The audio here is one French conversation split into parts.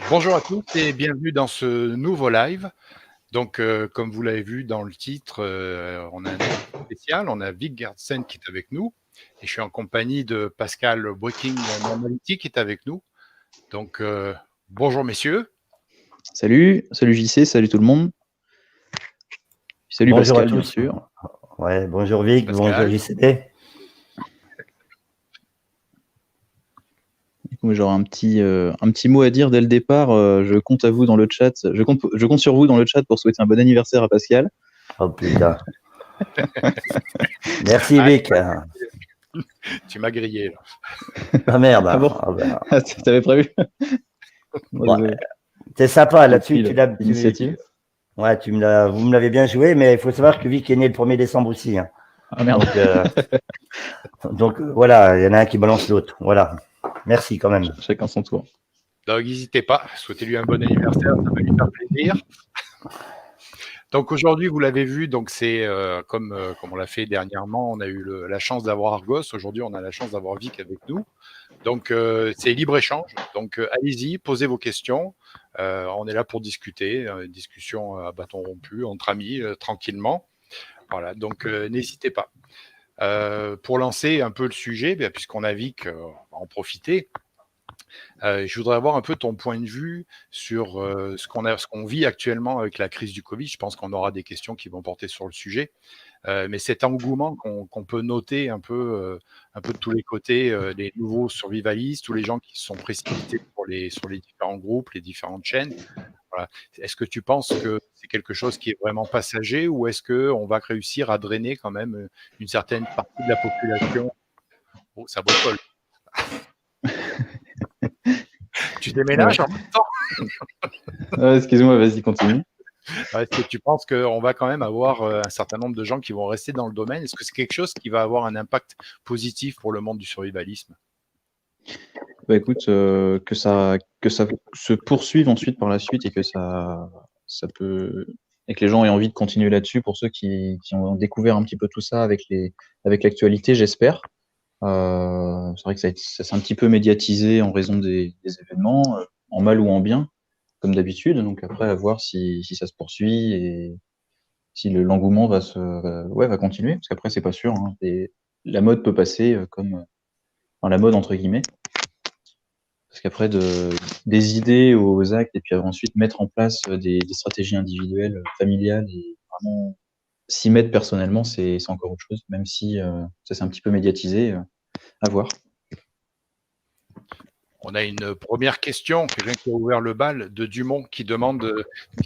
Bonjour à tous et bienvenue dans ce nouveau live. Donc, comme vous l'avez vu dans le titre, on a un invité spécial, on a Vic Gerdsen qui est avec nous et je suis en compagnie de Pascal Breaking Normality qui est avec nous. Donc, bonjour messieurs. Salut JC, salut tout le monde. Salut Bonjour Pascal, à bien tous. sûr. Ouais, bonjour Vic, bonjour Pascal. JCD. J'aurais un petit mot à dire dès le départ. Je compte à vous dans le chat. Je compte sur vous dans le chat pour souhaiter un bon anniversaire à Pascal. Oh putain. Merci Vic. Tu m'as grillé là. Ah merde. Ah bon T'avais prévu Ouais, t'es sympa là-dessus. L'initiative. Ouais, vous me l'avez bien joué, mais il faut savoir que Vic est né le 1er décembre aussi. Hein. Ah merde. Donc voilà, il y en a un qui balance l'autre. Voilà. Merci quand même. Chacun son tour. Donc, n'hésitez pas, souhaitez-lui un bon anniversaire, ça va lui faire plaisir. Donc aujourd'hui, vous l'avez vu, donc c'est comme on l'a fait dernièrement, on a eu la chance d'avoir Argos. Aujourd'hui, on a la chance d'avoir Vic avec nous. Donc c'est libre-échange. Donc allez-y, posez vos questions. On est là pour discuter, discussion à bâton rompu, entre amis, tranquillement. Voilà, donc n'hésitez pas. Pour lancer un peu le sujet, puisqu'on a Vic, on va en profiter. Je voudrais avoir un peu ton point de vue sur ce qu'on vit actuellement avec la crise du Covid. Je pense qu'on aura des questions qui vont porter sur le sujet. Mais cet engouement qu'on peut noter un peu de tous les côtés, les nouveaux survivalistes, tous les gens qui se sont précipités sur les différents groupes, les différentes chaînes. Voilà. Est-ce que tu penses que c'est quelque chose qui est vraiment passager ou est-ce qu'on va réussir à drainer quand même une certaine partie de la population? Oh, ça bricole. Tu déménages en même temps? Excuse-moi, vas-y, continue. Est-ce que tu penses qu'on va quand même avoir un certain nombre de gens qui vont rester dans le domaine? Est-ce que c'est quelque chose qui va avoir un impact positif pour le monde du survivalisme? Bah écoute, que ça se poursuive ensuite par la suite et que et que les gens aient envie de continuer là-dessus pour ceux qui ont découvert un petit peu tout ça avec l'actualité, j'espère. C'est vrai que ça s'est un petit peu médiatisé en raison des événements, en mal ou en bien, comme d'habitude. Donc après, à voir si ça se poursuit et si l'engouement va continuer. Parce qu'après, c'est pas sûr. Hein, la mode peut passer enfin, la mode entre guillemets. Parce qu'après, des idées aux actes et puis ensuite mettre en place des stratégies individuelles, familiales et vraiment s'y mettre personnellement, c'est encore autre chose, même si ça s'est un petit peu médiatisé. À voir. On a une première question, quelqu'un qui a ouvert le bal, de Dumont, qui demande,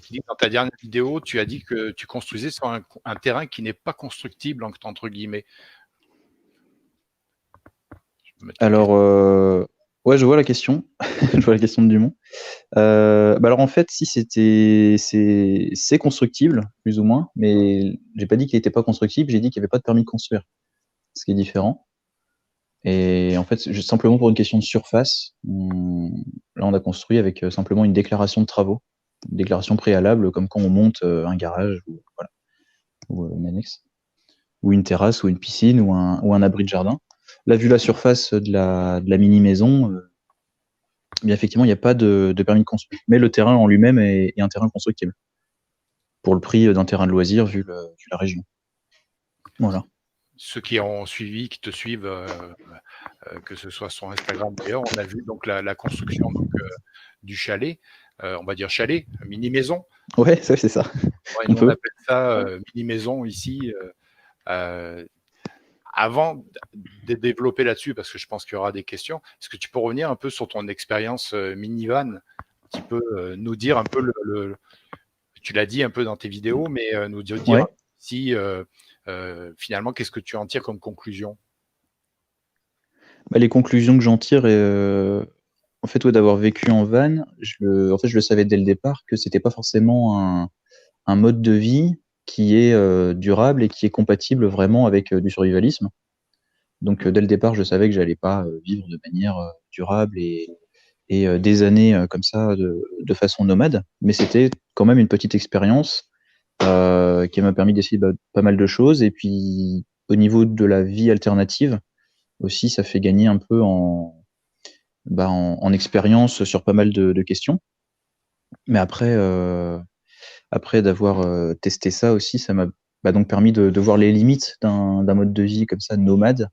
qui dit, dans ta dernière vidéo, tu as dit que tu construisais sur un terrain qui n'est pas constructible, entre guillemets. Alors, ouais, je vois la question. Je vois la question de Dumont. Alors en fait, si c'est constructible, plus ou moins, mais j'ai pas dit qu'il n'était pas constructible, j'ai dit qu'il n'y avait pas de permis de construire, ce qui est différent. Et en fait, juste simplement pour une question de surface, là on a construit avec simplement une déclaration de travaux, une déclaration préalable, comme quand on monte un garage ou, voilà, ou une annexe, ou une terrasse, ou une piscine, ou un abri de jardin. Là, vu la surface de la mini-maison, bien effectivement, il n'y a pas de permis de construire. Mais le terrain en lui-même est un terrain constructible. Pour le prix d'un terrain de loisir, vu la région. Voilà. Ceux qui ont suivi, qui te suivent, que ce soit sur Instagram d'ailleurs, on a vu donc la construction du chalet, on va dire chalet, mini-maison. Ouais, ça c'est ça. Ouais, on appelle ça mini-maison ici. Avant de développer là-dessus, parce que je pense qu'il y aura des questions, est-ce que tu peux revenir un peu sur ton expérience minivan, un petit peu nous dire un peu tu l'as dit un peu dans tes vidéos, mais nous dire ouais. si finalement qu'est-ce que tu en tires comme conclusion? Bah, les conclusions que j'en tire, en fait, ouais, d'avoir vécu en van, je le savais dès le départ que c'était pas forcément un mode de vie qui est durable et qui est compatible vraiment avec du survivalisme. Donc dès le départ, je savais que j'allais pas vivre de manière durable et des années comme ça de façon nomade, mais c'était quand même une petite expérience qui m'a permis d'essayer pas mal de choses. Et puis au niveau de la vie alternative aussi, ça fait gagner un peu en expérience sur pas mal de questions. Mais après d'avoir testé ça aussi, ça m'a donc permis de voir les limites d'un mode de vie comme ça, nomade.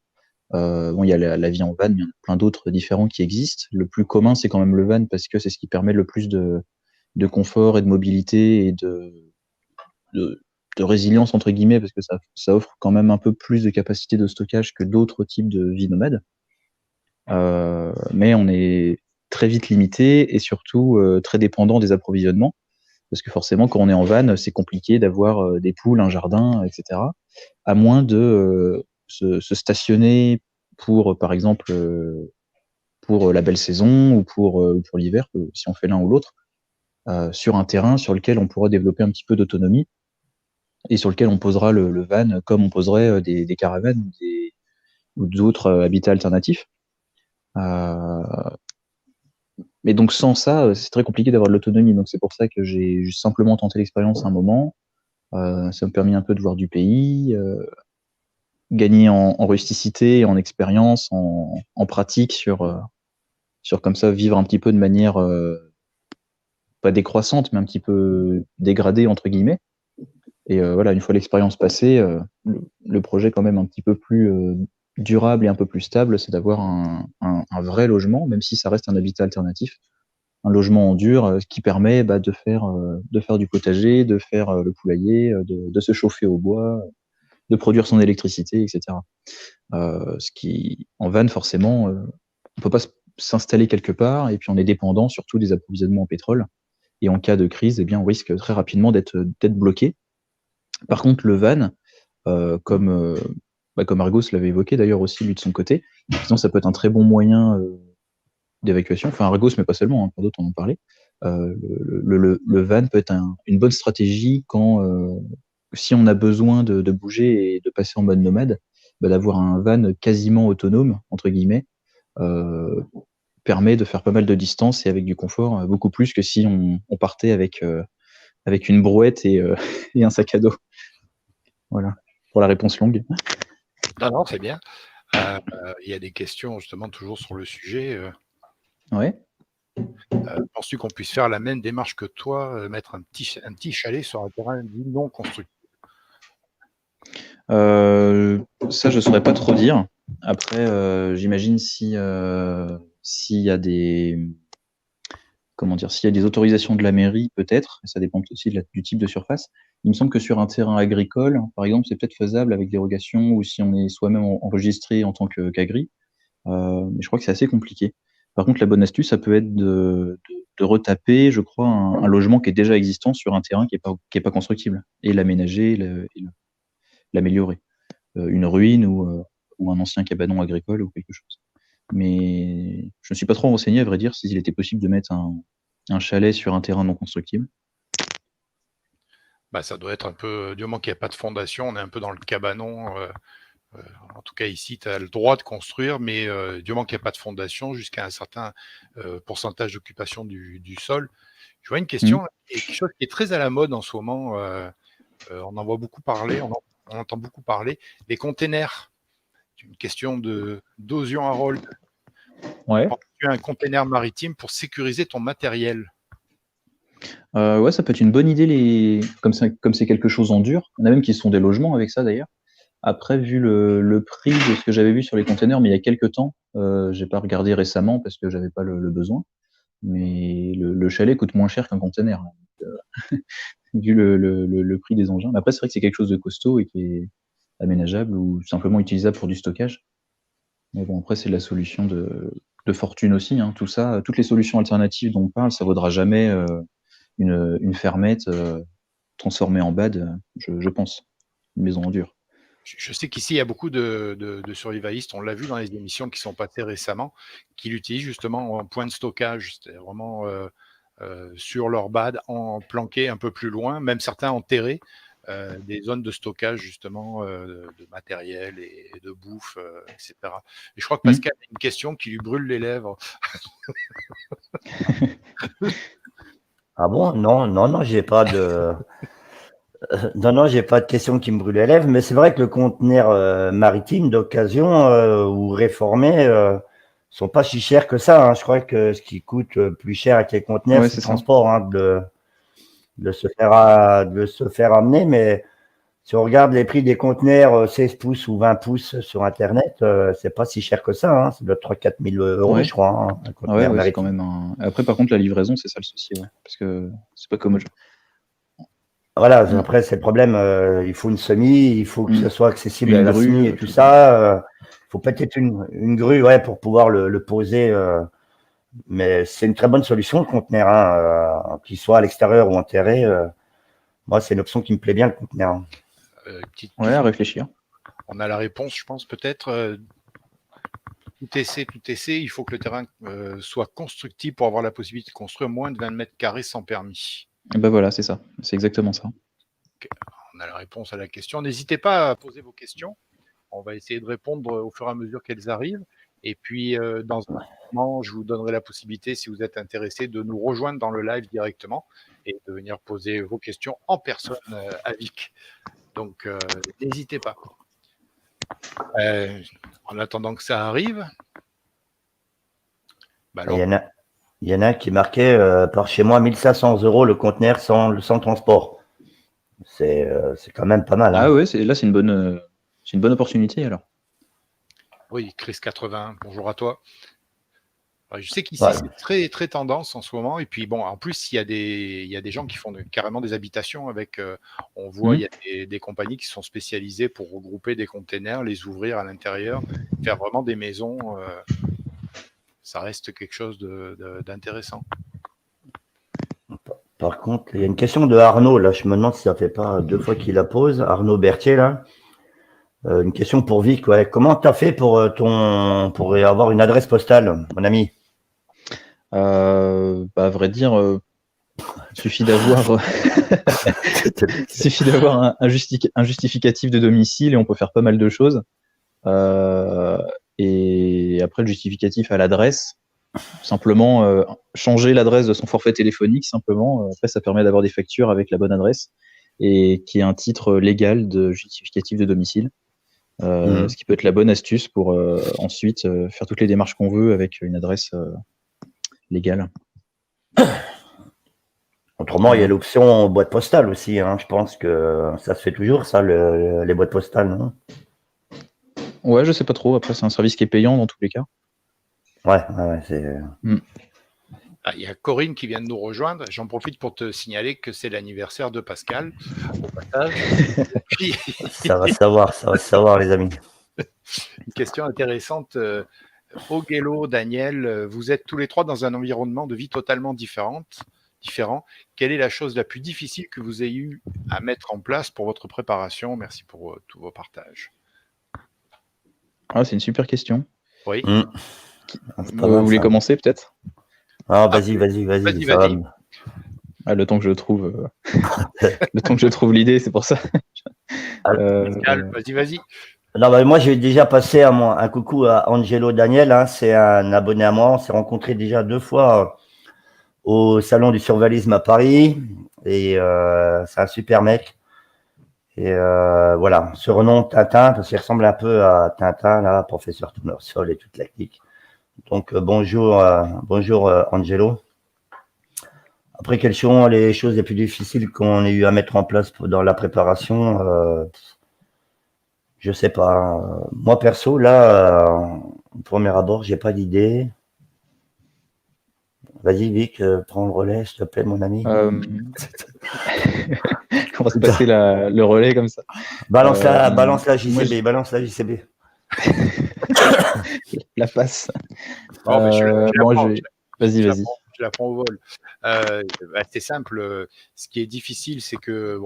Bon, il y a la vie en van, mais il y en a plein d'autres différents qui existent. Le plus commun, c'est quand même le van parce que c'est ce qui permet le plus de confort et de mobilité et de, de résilience, entre guillemets, parce que ça offre quand même un peu plus de capacité de stockage que d'autres types de vie nomade. Mais on est très vite limité et surtout très dépendant des approvisionnements. Parce que forcément, quand on est en van, c'est compliqué d'avoir des poules, un jardin, etc. À moins de se stationner pour, par exemple, pour la belle saison ou pour l'hiver, si on fait l'un ou l'autre, sur un terrain sur lequel on pourra développer un petit peu d'autonomie et sur lequel on posera le van comme on poserait des caravanes ou d'autres habitats alternatifs. Mais donc sans ça, c'est très compliqué d'avoir de l'autonomie. Donc c'est pour ça que j'ai juste simplement tenté l'expérience un moment. Ça m'a permis un peu de voir du pays, gagner en rusticité, en expérience, en pratique sur comme ça vivre un petit peu de manière pas décroissante, mais un petit peu dégradée entre guillemets. Et voilà, une fois l'expérience passée, le projet quand même un petit peu plus durable et un peu plus stable, c'est d'avoir un vrai logement, même si ça reste un habitat alternatif, un logement en dur qui permet de faire du potager, de faire le poulailler, de se chauffer au bois, de produire son électricité, etc. Ce qui, en van, forcément, on peut pas s'installer quelque part et puis on est dépendant surtout des approvisionnements en pétrole. Et en cas de crise, eh bien, on risque très rapidement d'être bloqué. Par contre, le van, comme Argos l'avait évoqué d'ailleurs aussi lui de son côté, sinon ça peut être un très bon moyen d'évacuation. Enfin, Argos, mais pas seulement, hein, pour d'autres on en parlait. Le van peut être une bonne stratégie quand si on a besoin de bouger et de passer en mode nomade, d'avoir un van quasiment autonome, entre guillemets, permet de faire pas mal de distance et avec du confort, beaucoup plus que si on partait avec une brouette et un sac à dos. Voilà, pour la réponse longue. Non, c'est bien. Il y a des questions justement toujours sur le sujet. Ouais. Penses-tu qu'on puisse faire la même démarche que toi, mettre un petit chalet sur un terrain dit non constructible? Ça, je ne saurais pas trop dire. Après, j'imagine s'il y a des s'il y a des autorisations de la mairie, peut-être. Ça dépend aussi du type de surface. Il me semble que sur un terrain agricole, par exemple, c'est peut-être faisable avec dérogation ou si on est soi-même enregistré en tant qu'agri. Mais je crois que c'est assez compliqué. Par contre, la bonne astuce, ça peut être de retaper, je crois, un logement qui est déjà existant sur un terrain qui est pas constructible et l'aménager, et l'améliorer. Une ruine ou un ancien cabanon agricole ou quelque chose. Mais je ne suis pas trop renseigné, à vrai dire, s'il était possible de mettre un chalet sur un terrain non constructible. Ça doit être un peu, du moment qu'il n'y a pas de fondation, on est un peu dans le cabanon. En tout cas, ici, tu as le droit de construire, mais du moment qu'il n'y a pas de fondation, jusqu'à un certain pourcentage d'occupation du sol. Je vois une question, et quelque chose qui est très à la mode en ce moment, on en voit beaucoup parler, on entend beaucoup parler, les containers. C'est une question d'Ozion Harold. Ouais. Tu as un container maritime pour sécuriser ton matériel. Ouais, ça peut être une bonne idée, comme c'est quelque chose en dur. Il y en a même qui sont des logements avec ça d'ailleurs. Après, vu le prix de ce que j'avais vu sur les containers, mais il y a quelques temps, j'ai pas regardé récemment parce que j'avais pas le besoin. Mais le chalet coûte moins cher qu'un container, vu le prix des engins. Mais après, c'est vrai que c'est quelque chose de costaud et qui est aménageable ou simplement utilisable pour du stockage. Mais bon, après, c'est la solution de fortune aussi, hein. Tout ça, toutes les solutions alternatives dont on parle, ça vaudra jamais une fermette transformée en bad, je pense. Une maison en dur. Je sais qu'ici, il y a beaucoup de survivalistes, on l'a vu dans les émissions qui sont passées récemment, qui l'utilisent justement en point de stockage. C'est vraiment sur leur bad, planqué un peu plus loin, même certains enterrés, des zones de stockage justement de matériel et de bouffe, etc. Et je crois que Pascal a une question qui lui brûle les lèvres. Ah bon? Non, j'ai pas de... Non, j'ai pas de question qui me brûle les lèvres, mais c'est vrai que le conteneur maritime d'occasion ou réformé, sont pas si chers que ça. Hein. Je crois que ce qui coûte plus cher avec les conteneurs, Ouais, c'est le c'est ça. transport, hein, de se faire amener. Mais si on regarde les prix des conteneurs 16 pouces ou 20 pouces sur Internet, c'est pas si cher que ça. Hein. C'est de 3-4 000 euros, Ouais. je crois, hein, un Ouais, conteneur ouais, c'est quand maritime. même un. Après, par contre, la livraison, c'est ça le souci, ouais. Parce que c'est pas commode. Voilà, Mm. après, c'est le problème. Il faut une semi, il faut que Mm. ce soit accessible Une à la grue, semi et tout tout. ça. Il faut peut-être une grue, ouais, pour pouvoir le poser. Mais c'est une très bonne solution, le conteneur, hein, qu'il soit à l'extérieur ou enterré. Moi, c'est une option qui me plaît bien, le conteneur. Hein. Ouais, à réfléchir. On a la réponse, je pense, peut-être. Tout essai, il faut que le terrain soit constructible pour avoir la possibilité de construire moins de 20 mètres carrés sans permis. Et ben voilà, c'est ça. C'est exactement ça. Okay. On a la réponse à la question. N'hésitez pas à poser vos questions. On va essayer de répondre au fur et à mesure qu'elles arrivent. Et puis, dans un moment, je vous donnerai la possibilité, si vous êtes intéressé, de nous rejoindre dans le live directement et de venir poser vos questions en personne à Vic. Donc, n'hésitez pas. En attendant que ça arrive. Bah, il y en a un qui marquait par chez moi 1500 € le conteneur sans transport. C'est quand même pas mal. Hein. Ah ouais, là, c'est une bonne opportunité alors. Oui, Chris 80, bonjour à toi. Je sais qu'ici, c'est très, très tendance en ce moment. Et puis, bon, en plus, il y a des gens qui font carrément des habitations avec. On voit, il y a des compagnies qui sont spécialisées pour regrouper des containers, les ouvrir à l'intérieur, faire vraiment des maisons. Ça reste quelque chose d'intéressant. Par contre, il y a une question de Arnaud. Là, je me demande si ça fait pas 2 fois qu'il la pose. Arnaud Berthier, là. Une question pour Vic. Ouais. Comment tu as fait pour avoir une adresse postale, mon ami? À vrai dire, suffit d'avoir un justificatif de domicile et on peut faire pas mal de choses. Et après, le justificatif à l'adresse, simplement changer l'adresse de son forfait téléphonique, simplement. Après, ça permet d'avoir des factures avec la bonne adresse et qui est un titre légal de justificatif de domicile. Ce qui peut être la bonne astuce pour ensuite faire toutes les démarches qu'on veut avec une adresse légale. Autrement, il y a l'option boîte postale aussi. Hein. Je pense que ça se fait toujours, ça, les boîtes postales, non? Ouais, je sais pas trop. Après, c'est un service qui est payant dans tous les cas. Ouais, c'est. Il y a Corinne qui vient de nous rejoindre. J'en profite pour te signaler que c'est l'anniversaire de Pascal, au passage. Puis... ça va savoir, les amis. Une question intéressante. Oghello, Daniel, vous êtes tous les trois dans un environnement de vie totalement différent. Quelle est la chose la plus difficile que vous ayez eu à mettre en place pour votre préparation? Merci pour tous vos partages. Ah, c'est une super question. Oui. Vous voulez commencer peut-être? Ah, vas-y. Ah, le temps que je trouve, l'idée, c'est pour ça. Pascal, vas-y. Non, bah, moi, j'ai déjà passé un coucou à Angelo Daniel. Hein, c'est un abonné à moi. On s'est rencontrés déjà 2 fois au salon du survalisme à Paris. Et c'est un super mec. Et voilà, surnom Tintin, parce qu'il ressemble un peu à Tintin, là, professeur Tournesol et toute la clique. Donc, bonjour Angelo. Après, quelles sont les choses les plus difficiles qu'on ait eu à mettre en place dans la préparation? Je sais pas. Moi, perso, là, au premier abord, j'ai pas d'idée. Vas-y, Vic, prends le relais, s'il te plaît, mon ami. On va se passer le relais comme ça. Balance la JCB, balance la JCB. La passe. Vas-y. Je la prends au vol. C'est simple. Ce qui est difficile, c'est que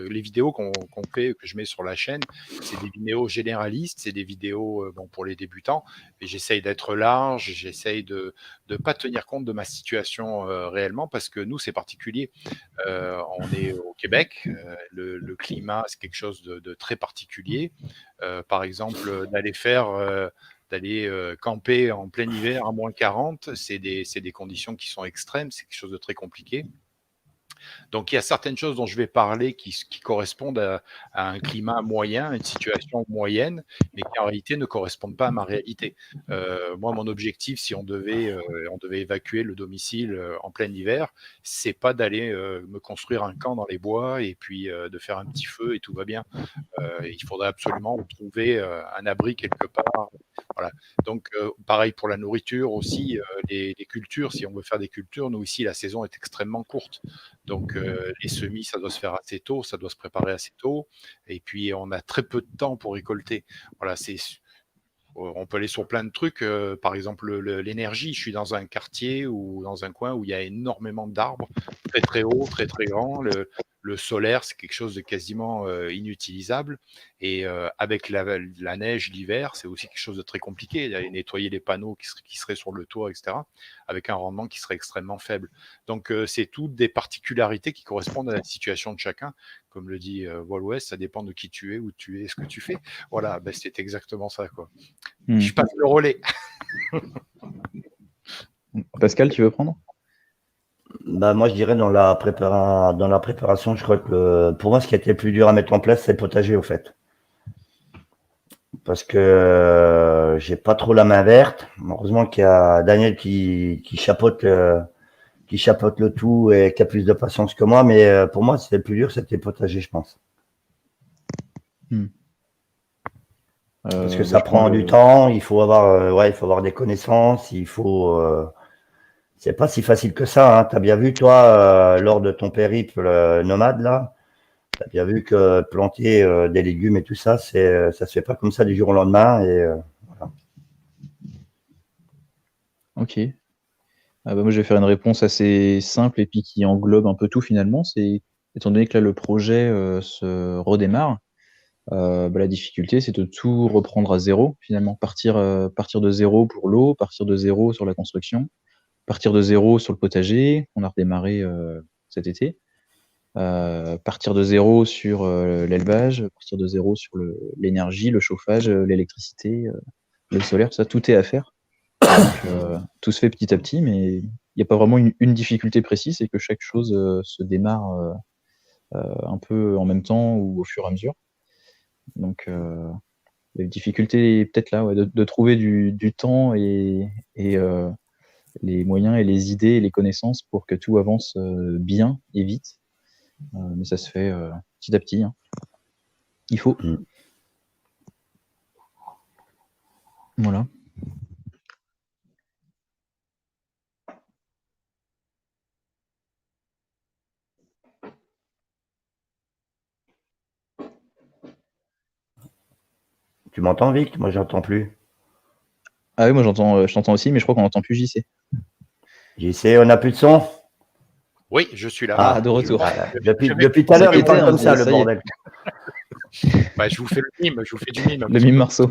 les vidéos qu'on fait, que je mets sur la chaîne, c'est des vidéos généralistes, c'est des vidéos pour les débutants. Et j'essaye d'être large, j'essaye de ne pas tenir compte de ma situation réellement, parce que nous, c'est particulier. On est au Québec, le climat, c'est quelque chose de très particulier. Par exemple, d'aller camper en plein hiver à -40, c'est des conditions qui sont extrêmes, c'est quelque chose de très compliqué. Donc, il y a certaines choses dont je vais parler qui correspondent à un climat moyen, à une situation moyenne, mais qui en réalité ne correspondent pas à ma réalité. Moi, mon objectif, si on devait évacuer le domicile en plein hiver, c'est pas d'aller me construire un camp dans les bois et puis de faire un petit feu et tout va bien. Il faudrait absolument trouver un abri quelque part. Voilà. Donc, pareil pour la nourriture aussi, les cultures, si on veut faire des cultures, nous ici, la saison est extrêmement courte. Donc, les semis, ça doit se faire assez tôt, ça doit se préparer assez tôt. Et puis, on a très peu de temps pour récolter. Voilà, on peut aller sur plein de trucs. Par exemple, l'énergie. Je suis dans un quartier ou dans un coin où il y a énormément d'arbres, très très hauts, très très grands. Le solaire, c'est quelque chose de quasiment inutilisable. Et avec la neige l'hiver, c'est aussi quelque chose de très compliqué. Il y a nettoyer les panneaux qui seraient sur le toit, etc., avec un rendement qui serait extrêmement faible. Donc, c'est toutes des particularités qui correspondent à la situation de chacun. Comme le dit Wall-West, ça dépend de qui tu es, où tu es, ce que tu fais. Voilà, ben, c'est exactement ça, quoi. Je passe le relais. Pascal, tu veux prendre? Bah, moi, je dirais dans la préparation, je crois que pour moi, ce qui a été le plus dur à mettre en place, c'est le potager, au fait. Parce que j'ai pas trop la main verte. Heureusement qu'il y a Daniel qui chapeaute le tout et qui a plus de patience que moi. Mais pour moi, c'était le plus dur, c'était le potager, je pense. Parce que ça prend du temps, il faut avoir des connaissances, c'est pas si facile que ça, hein. T'as bien vu, toi, lors de ton périple nomade, là, t'as bien vu que planter des légumes et tout ça, ça se fait pas comme ça du jour au lendemain. Et voilà. Ok. Moi, je vais faire une réponse assez simple et puis qui englobe un peu tout finalement. C'est, étant donné que là, le projet se redémarre, la difficulté, c'est de tout reprendre à zéro, finalement. Partir de zéro pour l'eau, partir de zéro sur la construction, partir de zéro sur le potager, on a redémarré cet été, partir de zéro sur l'élevage, partir de zéro sur l'énergie, le chauffage, l'électricité, le solaire, ça, tout est à faire. Donc, tout se fait petit à petit, mais il n'y a pas vraiment une difficulté précise, c'est que chaque chose se démarre un peu en même temps ou au fur et à mesure. Donc, la difficulté est peut-être là, ouais, de trouver du temps et les moyens et les idées et les connaissances pour que tout avance bien et vite. Mais ça se fait petit à petit. Hein. Il faut. Voilà. Tu m'entends, Vic? Moi, j'entends plus. Ah oui, moi je t'entends aussi, mais je crois qu'on n'entend plus JC. JC, on n'a plus de son? Oui, je suis là. Ah, de retour. Depuis tout à l'heure, il parle comme ça, le bordel. Bah, je vous fais le mime, je vous fais du mime. Le mime Marceau.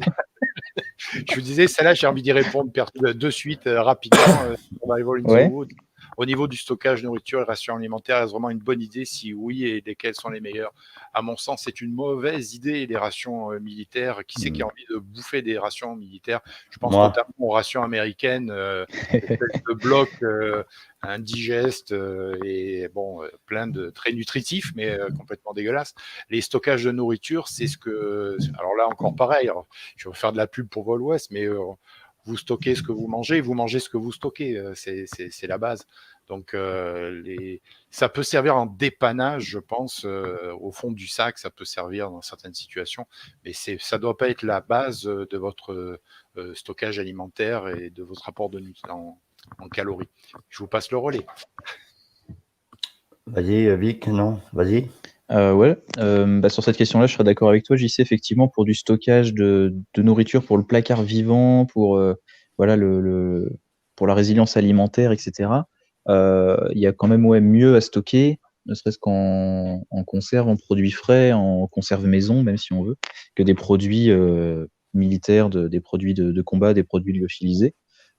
Je vous disais, celle-là, j'ai envie d'y répondre de suite, rapidement. Au niveau du stockage, nourriture et ration alimentaire, est-ce vraiment une bonne idée? Si oui, et lesquelles sont les meilleures? À mon sens, c'est une mauvaise idée, les rations militaires. Qui c'est qui a envie de bouffer des rations militaires? Je pense notamment aux rations américaines, de blocs indigestes et bon, plein de très nutritifs, mais complètement dégueulasses. Les stockages de nourriture, c'est ce que... Alors là, encore pareil, alors, je vais faire de la pub pour Vol-Ouest, mais... vous stockez ce que vous mangez ce que vous stockez, c'est la base. Donc, ça peut servir en dépannage, je pense, au fond du sac, ça peut servir dans certaines situations, mais ça ne doit pas être la base de votre stockage alimentaire et de votre apport en calories. Je vous passe le relais. Vas-y, Vic, non, vas-y. Sur cette question-là, je serais d'accord avec toi, JC, effectivement, pour du stockage de nourriture, pour le placard vivant, pour pour la résilience alimentaire, etc. Il y a quand même mieux à stocker, ne serait-ce qu'en conserve, en produits frais, en conserve maison, même si on veut, que des produits militaires, des produits de combat, des produits lyophilisés.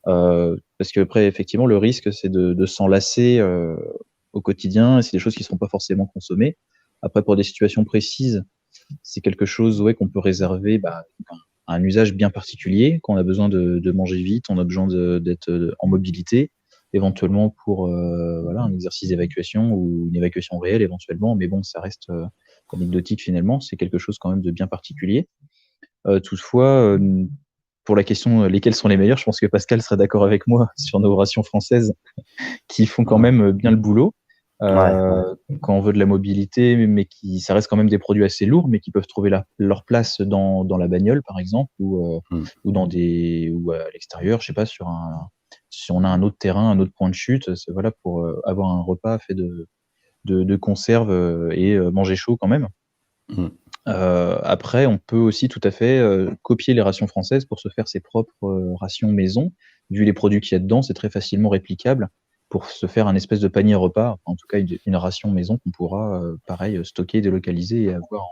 Parce que après, effectivement, le risque, c'est de s'enlacer au quotidien, et c'est des choses qui ne seront pas forcément consommées. Après, pour des situations précises, c'est quelque chose qu'on peut réserver à un usage bien particulier. Quand on a besoin de manger vite, on a besoin d'être en mobilité, éventuellement pour voilà, un exercice d'évacuation ou une évacuation réelle éventuellement, mais bon, ça reste anecdotique finalement, c'est quelque chose quand même de bien particulier. Toutefois, pour la question lesquels sont les meilleurs, je pense que Pascal serait d'accord avec moi sur nos rations françaises qui font quand même bien le boulot. Quand on veut de la mobilité, mais ça reste quand même des produits assez lourds, mais qui peuvent trouver leur place dans la bagnole, par exemple, ou ou à l'extérieur, je sais pas, si on a un autre terrain, un autre point de chute, c'est voilà, pour avoir un repas fait de conserve et manger chaud quand même. Après, on peut aussi tout à fait copier les rations françaises pour se faire ses propres rations maison. Vu les produits qu'il y a dedans, c'est très facilement réplicable pour se faire un espèce de panier repas, en tout cas une ration maison qu'on pourra, pareil, stocker, délocaliser et avoir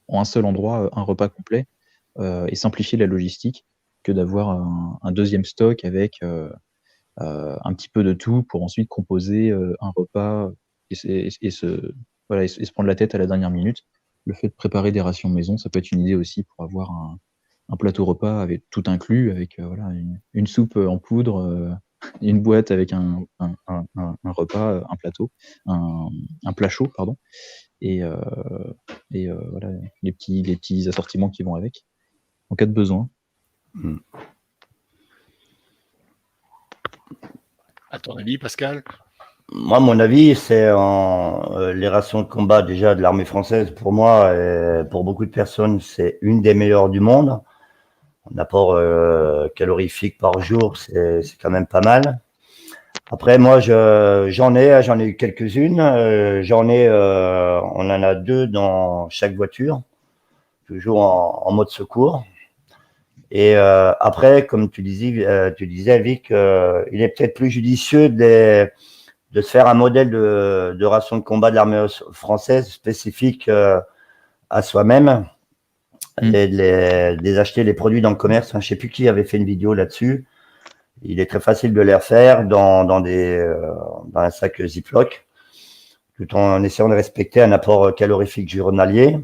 en un seul endroit un repas complet et simplifier la logistique que d'avoir un deuxième stock avec un petit peu de tout pour ensuite composer un repas et se prendre la tête à la dernière minute. Le fait de préparer des rations maison, ça peut être une idée aussi pour avoir un plateau repas avec tout inclus, avec voilà, une soupe en poudre, une boîte avec un repas, un plateau, un plat chaud, pardon, et voilà, les petits assortiments qui vont avec, en cas de besoin. À ton avis, Pascal? Moi, mon avis, c'est les rations de combat déjà de l'armée française. Pour moi, et pour beaucoup de personnes, c'est une des meilleures du monde. Un apport calorifique par jour, c'est quand même pas mal. Après, moi, j'en ai eu quelques-unes. On en a 2 dans chaque voiture, toujours en mode secours. Et après, comme tu disais, Vic, il est peut-être plus judicieux de se faire un modèle de ration de combat de l'armée française spécifique à soi-même et de les acheter les produits dans le commerce. Je ne sais plus qui avait fait une vidéo là-dessus. Il est très facile de les refaire dans un sac Ziploc, tout en essayant de respecter un apport calorifique journalier.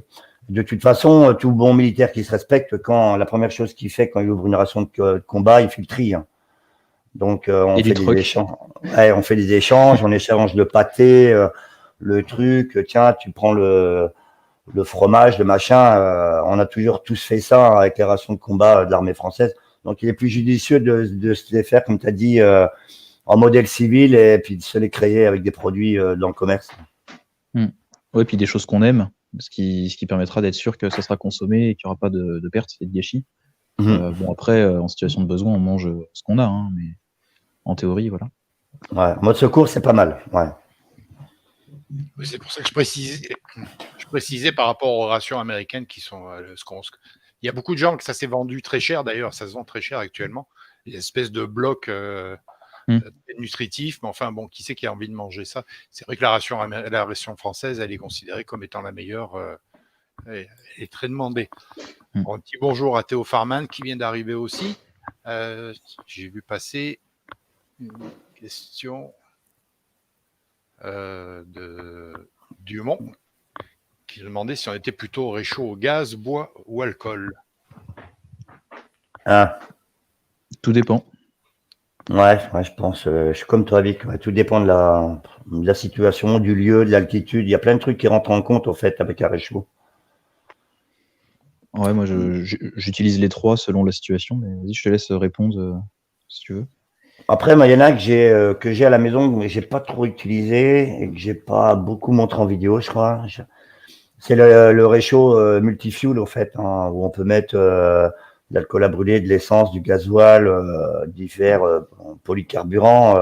De toute façon, tout bon militaire qui se respecte, la première chose qu'il fait quand il ouvre une ration de combat, il fait le tri. Donc, on fait des échanges. Ouais, on fait des échanges, on échange le pâté, le truc. Tiens, tu prends le fromage, le machin. On a toujours tous fait ça avec les rations de combat de l'armée française. Donc, il est plus judicieux de se les faire, comme tu as dit, en modèle civil et puis de se les créer avec des produits dans le commerce. Oui, puis des choses qu'on aime, ce qui permettra d'être sûr que ça sera consommé et qu'il n'y aura pas de pertes et de gâchis. Bon, après, en situation de besoin, on mange ce qu'on a, hein, mais en théorie, voilà. Ouais, mode secours, c'est pas mal. Ouais. Oui, c'est pour ça que je précisais par rapport aux rations américaines qui sont il y a beaucoup de gens que ça s'est vendu très cher, d'ailleurs, ça se vend très cher actuellement. Une espèce de bloc nutritif, mais enfin, bon, qui c'est qui a envie de manger ça? C'est vrai que la ration française, elle est considérée comme étant la meilleure. Elle est très demandée. Bon, un petit bonjour à Théo Farman qui vient d'arriver aussi. J'ai vu passer une question de Dumont qui demandait si on était plutôt réchaud au gaz, bois ou alcool. Tout dépend. Ouais, je pense, je suis comme toi, Vic. Ouais, tout dépend de la situation, du lieu, de l'altitude. Il y a plein de trucs qui rentrent en compte, au fait, avec un réchaud. Ouais, moi, j'utilise les trois selon la situation, mais vas-y, je te laisse répondre si tu veux. Après, il y en a que j'ai à la maison, mais j'ai pas trop utilisé et que j'ai pas beaucoup montré en vidéo, je crois. C'est le réchaud multifuel, au fait, hein, où on peut mettre de l'alcool à brûler, de l'essence, du gasoil, divers polycarburants.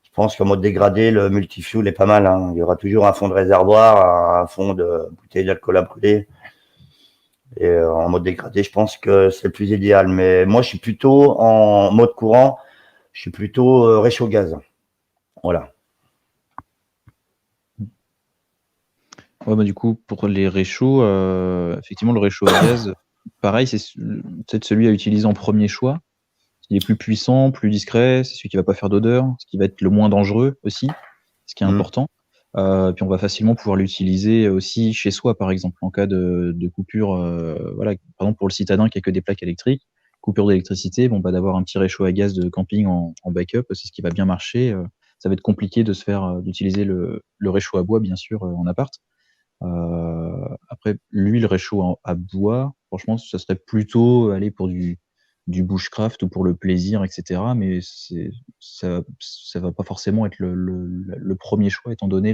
Je pense qu'en mode dégradé, le multifuel est pas mal. Hein. Il y aura toujours un fond de réservoir, un fond de bouteille d'alcool à brûler. Et en mode dégradé, je pense que c'est le plus idéal. Mais moi, je suis plutôt en mode courant. Je suis plutôt réchaud gaz. Voilà. Ouais, bah, du coup, pour les réchauds, effectivement, le réchaud à gaz, pareil, c'est peut-être celui à utiliser en premier choix. Il est plus puissant, plus discret, c'est celui qui va pas faire d'odeur, ce qui va être le moins dangereux aussi, ce qui est important. Puis on va facilement pouvoir l'utiliser aussi chez soi, par exemple, en cas de coupure. Voilà, par exemple, pour le citadin qui a que des plaques électriques, coupure d'électricité, d'avoir un petit réchaud à gaz de camping en backup, c'est ce qui va bien marcher. Ça va être compliqué d'utiliser le réchaud à bois, bien sûr, en appart. Après, lui, le réchaud à bois, franchement, ça serait plutôt aller pour du bushcraft ou pour le plaisir, etc. Mais ça va pas forcément être le premier choix, étant donné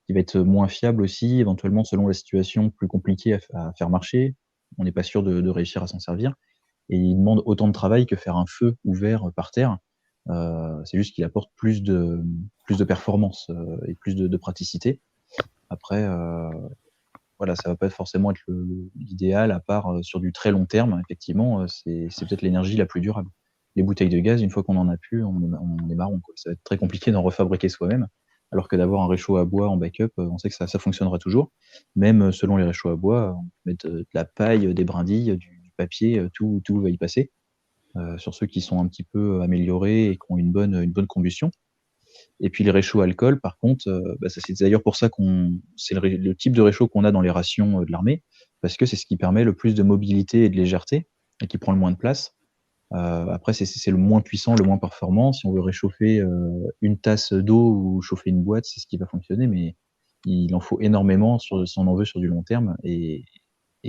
qu'il va être moins fiable aussi, éventuellement selon la situation plus compliquée à faire marcher. On n'est pas sûr de réussir à s'en servir. Et il demande autant de travail que faire un feu ouvert par terre. C'est juste qu'il apporte plus de performance et plus de praticité. Après, voilà, ça va pas forcément être l'idéal, à part sur du très long terme. Effectivement, c'est peut-être l'énergie la plus durable. Les bouteilles de gaz, une fois qu'on en a plus, on est marron, quoi. Ça va être très compliqué d'en refabriquer soi-même, alors que d'avoir un réchaud à bois en backup, on sait que ça fonctionnera toujours. Même selon les réchauds à bois, on peut mettre de la paille, des brindilles, du papier, tout va y passer. Sur ceux qui sont un petit peu améliorés et qui ont une bonne combustion. Et puis les réchauds alcool, par contre, c'est d'ailleurs pour ça c'est le type de réchaud qu'on a dans les rations de l'armée, parce que c'est ce qui permet le plus de mobilité et de légèreté, et qui prend le moins de place. Après, c'est le moins puissant, le moins performant. Si on veut réchauffer une tasse d'eau ou chauffer une boîte, c'est ce qui va fonctionner, mais il en faut énormément si on en veut sur du long terme. Et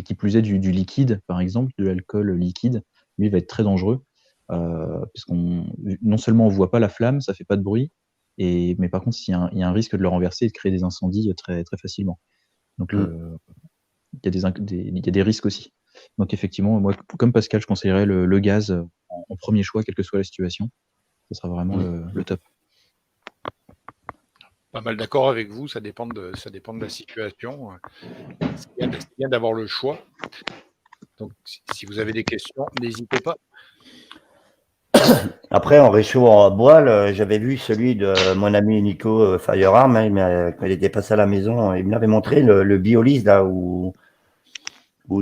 qui plus est, du liquide, par exemple, de l'alcool liquide, lui va être très dangereux, puisqu'on non seulement on voit pas la flamme, ça fait pas de bruit, mais par contre, il y a un risque de le renverser et de créer des incendies très, très facilement. Donc, il y a des risques aussi. Donc, effectivement, moi, comme Pascal, je conseillerais le gaz en premier choix, quelle que soit la situation. Ce sera vraiment le top. Pas mal d'accord avec vous, ça dépend de la situation. C'est bien d'avoir le choix. Donc, si vous avez des questions, n'hésitez pas. Après, en réchaud en bois, j'avais vu celui de mon ami Nico Firearm, hein, quand il était passé à la maison, il m'avait montré le Biolis, là, où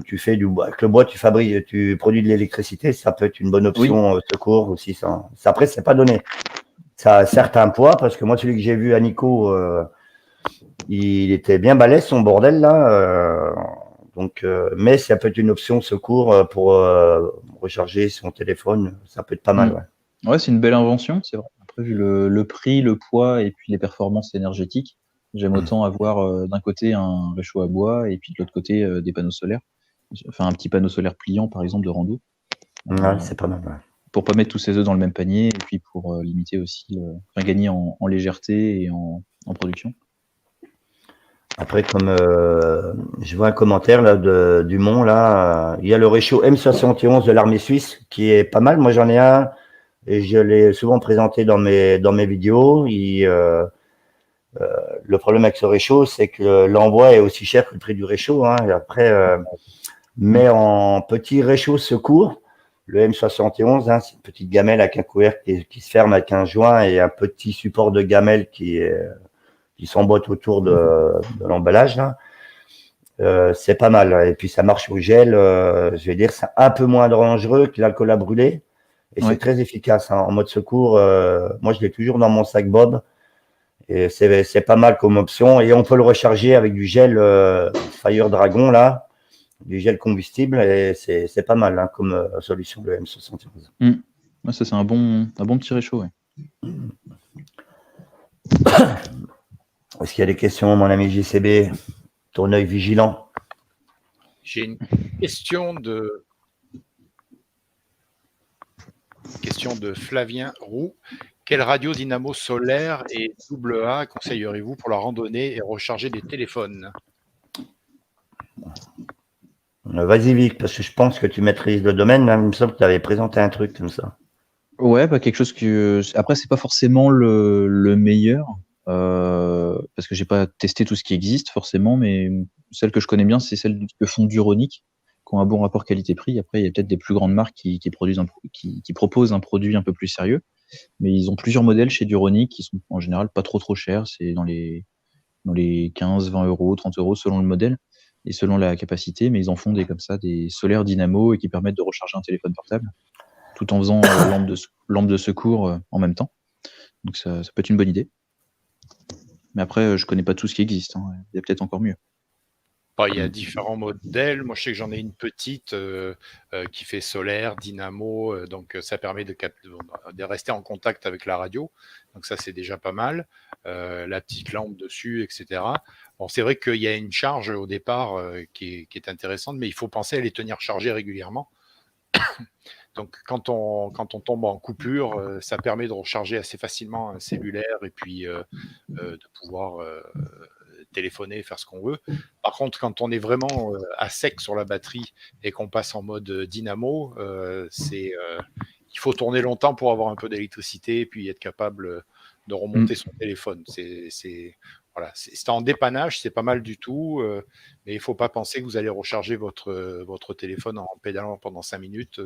tu fais du bois. Avec le bois, tu produis de l'électricité, ça peut être une bonne option secours aussi. Ça. Après, c'est pas donné. Ça a certain poids, parce que moi, celui que j'ai vu à Nico, il était bien balèze, son bordel, là. Mais ça peut être une option secours pour recharger son téléphone, ça peut être pas mal. Ouais, c'est une belle invention, c'est vrai. Après, vu le prix, le poids et puis les performances énergétiques, j'aime autant avoir d'un côté un réchaud à bois et puis de l'autre côté des panneaux solaires. Enfin, un petit panneau solaire pliant, par exemple, de rando. Ouais, c'est pas mal. Ouais. Pour pas mettre tous ses œufs dans le même panier et puis pour limiter aussi, gagner en légèreté et en production. Après, comme je vois un commentaire là du Mont, là, il y a le réchaud M71 de l'armée suisse qui est pas mal. Moi, j'en ai un et je l'ai souvent présenté dans mes vidéos. Le problème avec ce réchaud, c'est que l'envoi est aussi cher que le prix du réchaud. Hein. Et après, mais en petit réchaud secours, le M71, hein, c'est une petite gamelle avec un couvercle qui se ferme avec un joint et un petit support de gamelle qui s'emboîte autour de l'emballage. Là. C'est pas mal. Et puis ça marche au gel. Je vais dire, c'est un peu moins dangereux que l'alcool à brûler. Et c'est très efficace. Hein. En mode secours, moi je l'ai toujours dans mon sac Bob. Et c'est pas mal comme option. Et on peut le recharger avec du gel Fire Dragon, là, du gel combustible. Et c'est pas mal hein, comme solution, le M71. Ouais, ça, c'est un bon petit réchaud. Ouais. Est-ce qu'il y a des questions, mon ami JCB? Ton œil vigilant. J'ai une question de Flavien Roux. Quelle radio dynamo solaire et AA conseilleriez-vous pour la randonnée et recharger des téléphones? Vas-y, Vic, parce que je pense que tu maîtrises le domaine. Hein. Il me semble que tu avais présenté un truc comme ça. Ouais, quelque chose que. Après, c'est pas forcément le meilleur, parce que j'ai pas testé tout ce qui existe forcément, mais celle que je connais bien, c'est celle que font Duronic, qui ont un bon rapport qualité-prix. Après, il y a peut-être des plus grandes marques qui proposent un produit un peu plus sérieux, mais ils ont plusieurs modèles chez Duronic qui sont en général pas trop chers. C'est dans les 15, 20 euros, 30 euros selon le modèle et selon la capacité, mais ils en font des solaires dynamo et qui permettent de recharger un téléphone portable, tout en faisant lampe de secours en même temps. Donc ça peut être une bonne idée. Mais après, je connais pas tout ce qui existe. Hein. Il y a peut-être encore mieux. Il y a différents modèles. Moi, je sais que j'en ai une petite qui fait solaire, dynamo, donc ça permet de rester en contact avec la radio. Donc ça, c'est déjà pas mal. La petite lampe dessus, etc. Bon, c'est vrai qu'il y a une charge au départ qui est intéressante, mais il faut penser à les tenir chargés régulièrement. Donc quand on tombe en coupure, ça permet de recharger assez facilement un cellulaire et puis de pouvoir téléphoner, faire ce qu'on veut. Par contre, quand on est vraiment à sec sur la batterie et qu'on passe en mode dynamo, il faut tourner longtemps pour avoir un peu d'électricité et puis être capable de remonter son téléphone. Voilà, c'est en dépannage, c'est pas mal du tout, mais il ne faut pas penser que vous allez recharger votre téléphone en pédalant pendant 5 minutes.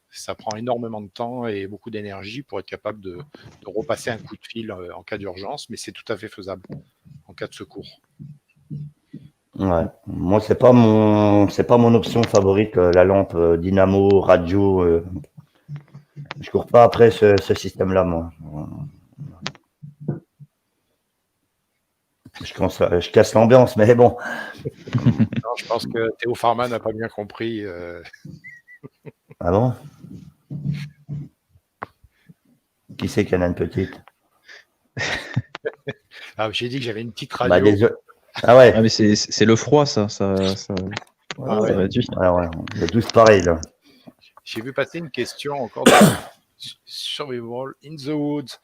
Ça prend énormément de temps et beaucoup d'énergie pour être capable de repasser un coup de fil en cas d'urgence, mais c'est tout à fait faisable en cas de secours. Ouais. Moi, c'est pas mon option favorite, la lampe dynamo, radio. Je cours pas après ce système-là, moi. Je casse l'ambiance, mais bon. Non, je pense que Théo Farman n'a pas bien compris. Ah bon? Qui c'est qui en a une petite? J'ai dit que j'avais une petite radio. Ah ouais. Ah, mais c'est le froid, ça réduit. Ouais, on est tous pareils, là. J'ai vu passer une question encore Survival in the Woods.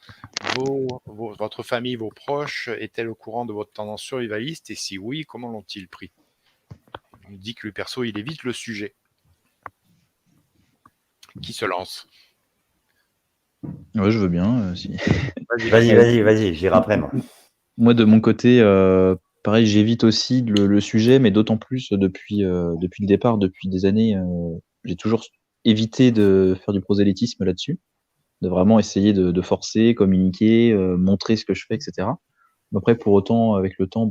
Votre famille, vos proches étaient-ils au courant de votre tendance survivaliste? Et si oui, comment l'ont-ils pris? Il nous dit que lui, perso, il évite le sujet. Qui se lance? Ouais, je veux bien. Si. Vas-y, j'irai après, moi. Moi, de mon côté, pareil, j'évite aussi le sujet, mais d'autant plus depuis le départ, depuis des années, j'ai toujours évité de faire du prosélytisme là-dessus, de vraiment essayer de forcer, communiquer, montrer ce que je fais, etc. Après, pour autant, avec le temps,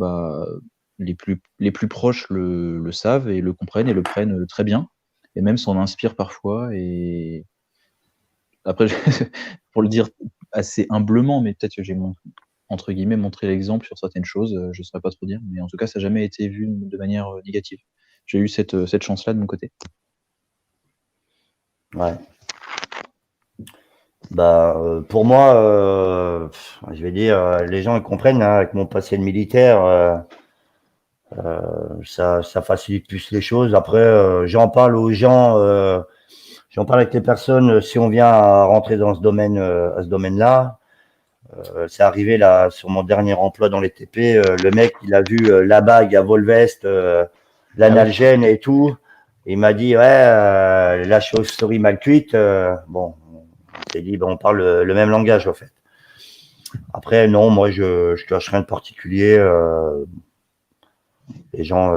les plus proches le savent et le comprennent et le prennent très bien, et même s'en inspirent parfois. Et après, pour le dire assez humblement, mais peut-être que j'ai entre guillemets montré l'exemple sur certaines choses, je ne saurais pas trop dire, mais en tout cas, ça n'a jamais été vu de manière négative. J'ai eu cette chance-là de mon côté. Ouais. Pour moi, je vais dire, les gens ils comprennent, hein, avec mon passé de militaire, ça facilite plus les choses. Après, j'en parle aux gens, j'en parle avec les personnes. Si on vient à rentrer dans ce domaine, à ce domaine-là, c'est arrivé là sur mon dernier emploi dans les TP. Le mec, il a vu la bague à Volvest, l'analgène et tout. Il m'a dit la chauve-souris mal cuite. Bon. C'est dit, on parle le même langage, en fait. Après, non, moi, je cache rien de particulier. Les gens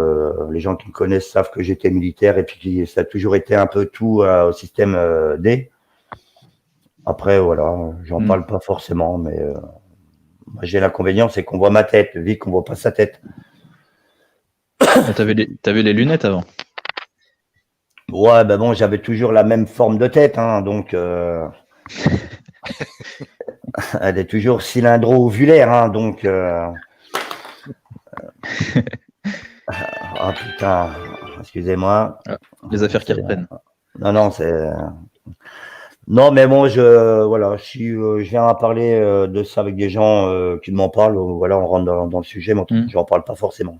qui me connaissent savent que j'étais militaire et puis ça a toujours été un peu tout au système D. Après, voilà, j'en parle pas forcément, mais moi, j'ai l'inconvénient, c'est qu'on voit ma tête, vu qu'on voit pas sa tête. T'avais les lunettes avant? Ouais, bon, j'avais toujours la même forme de tête, hein, donc elle est toujours cylindro-ovulaire, hein, donc ah putain, excusez-moi. Les affaires qui reprennent. Non, c'est non, mais bon, si je viens à parler de ça avec des gens qui m'en parlent, voilà, on rentre dans le sujet, mais je n'en parle pas forcément.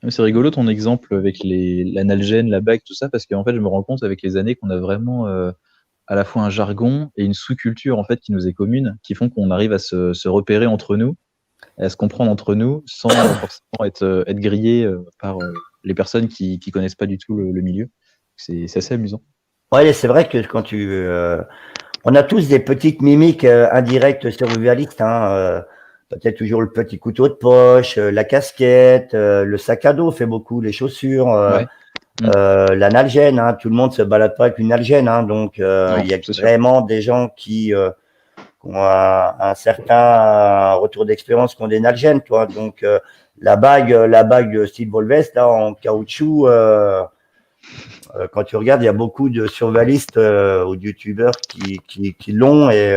C'est rigolo ton exemple avec l'analgène, la bague, tout ça, parce qu'en fait, je me rends compte avec les années qu'on a vraiment à la fois un jargon et une sous-culture en fait qui nous est commune, qui font qu'on arrive à se repérer entre nous, à se comprendre entre nous, sans forcément être grillé par les personnes qui connaissent pas du tout le milieu. C'est assez amusant. Ouais, c'est vrai que quand on a tous des petites mimiques indirectes survivalistes, hein. Peut-être toujours le petit couteau de poche, la casquette, le sac à dos fait beaucoup, les chaussures, l'analgène, hein, tout le monde se balade pas avec une algène, hein, donc il y a vraiment des gens qui ont un certain retour d'expérience qui ont des nalgènes, toi. Donc la bague style Volvest là en caoutchouc, quand tu regardes, il y a beaucoup de survivalistes ou de youtubeurs qui l'ont et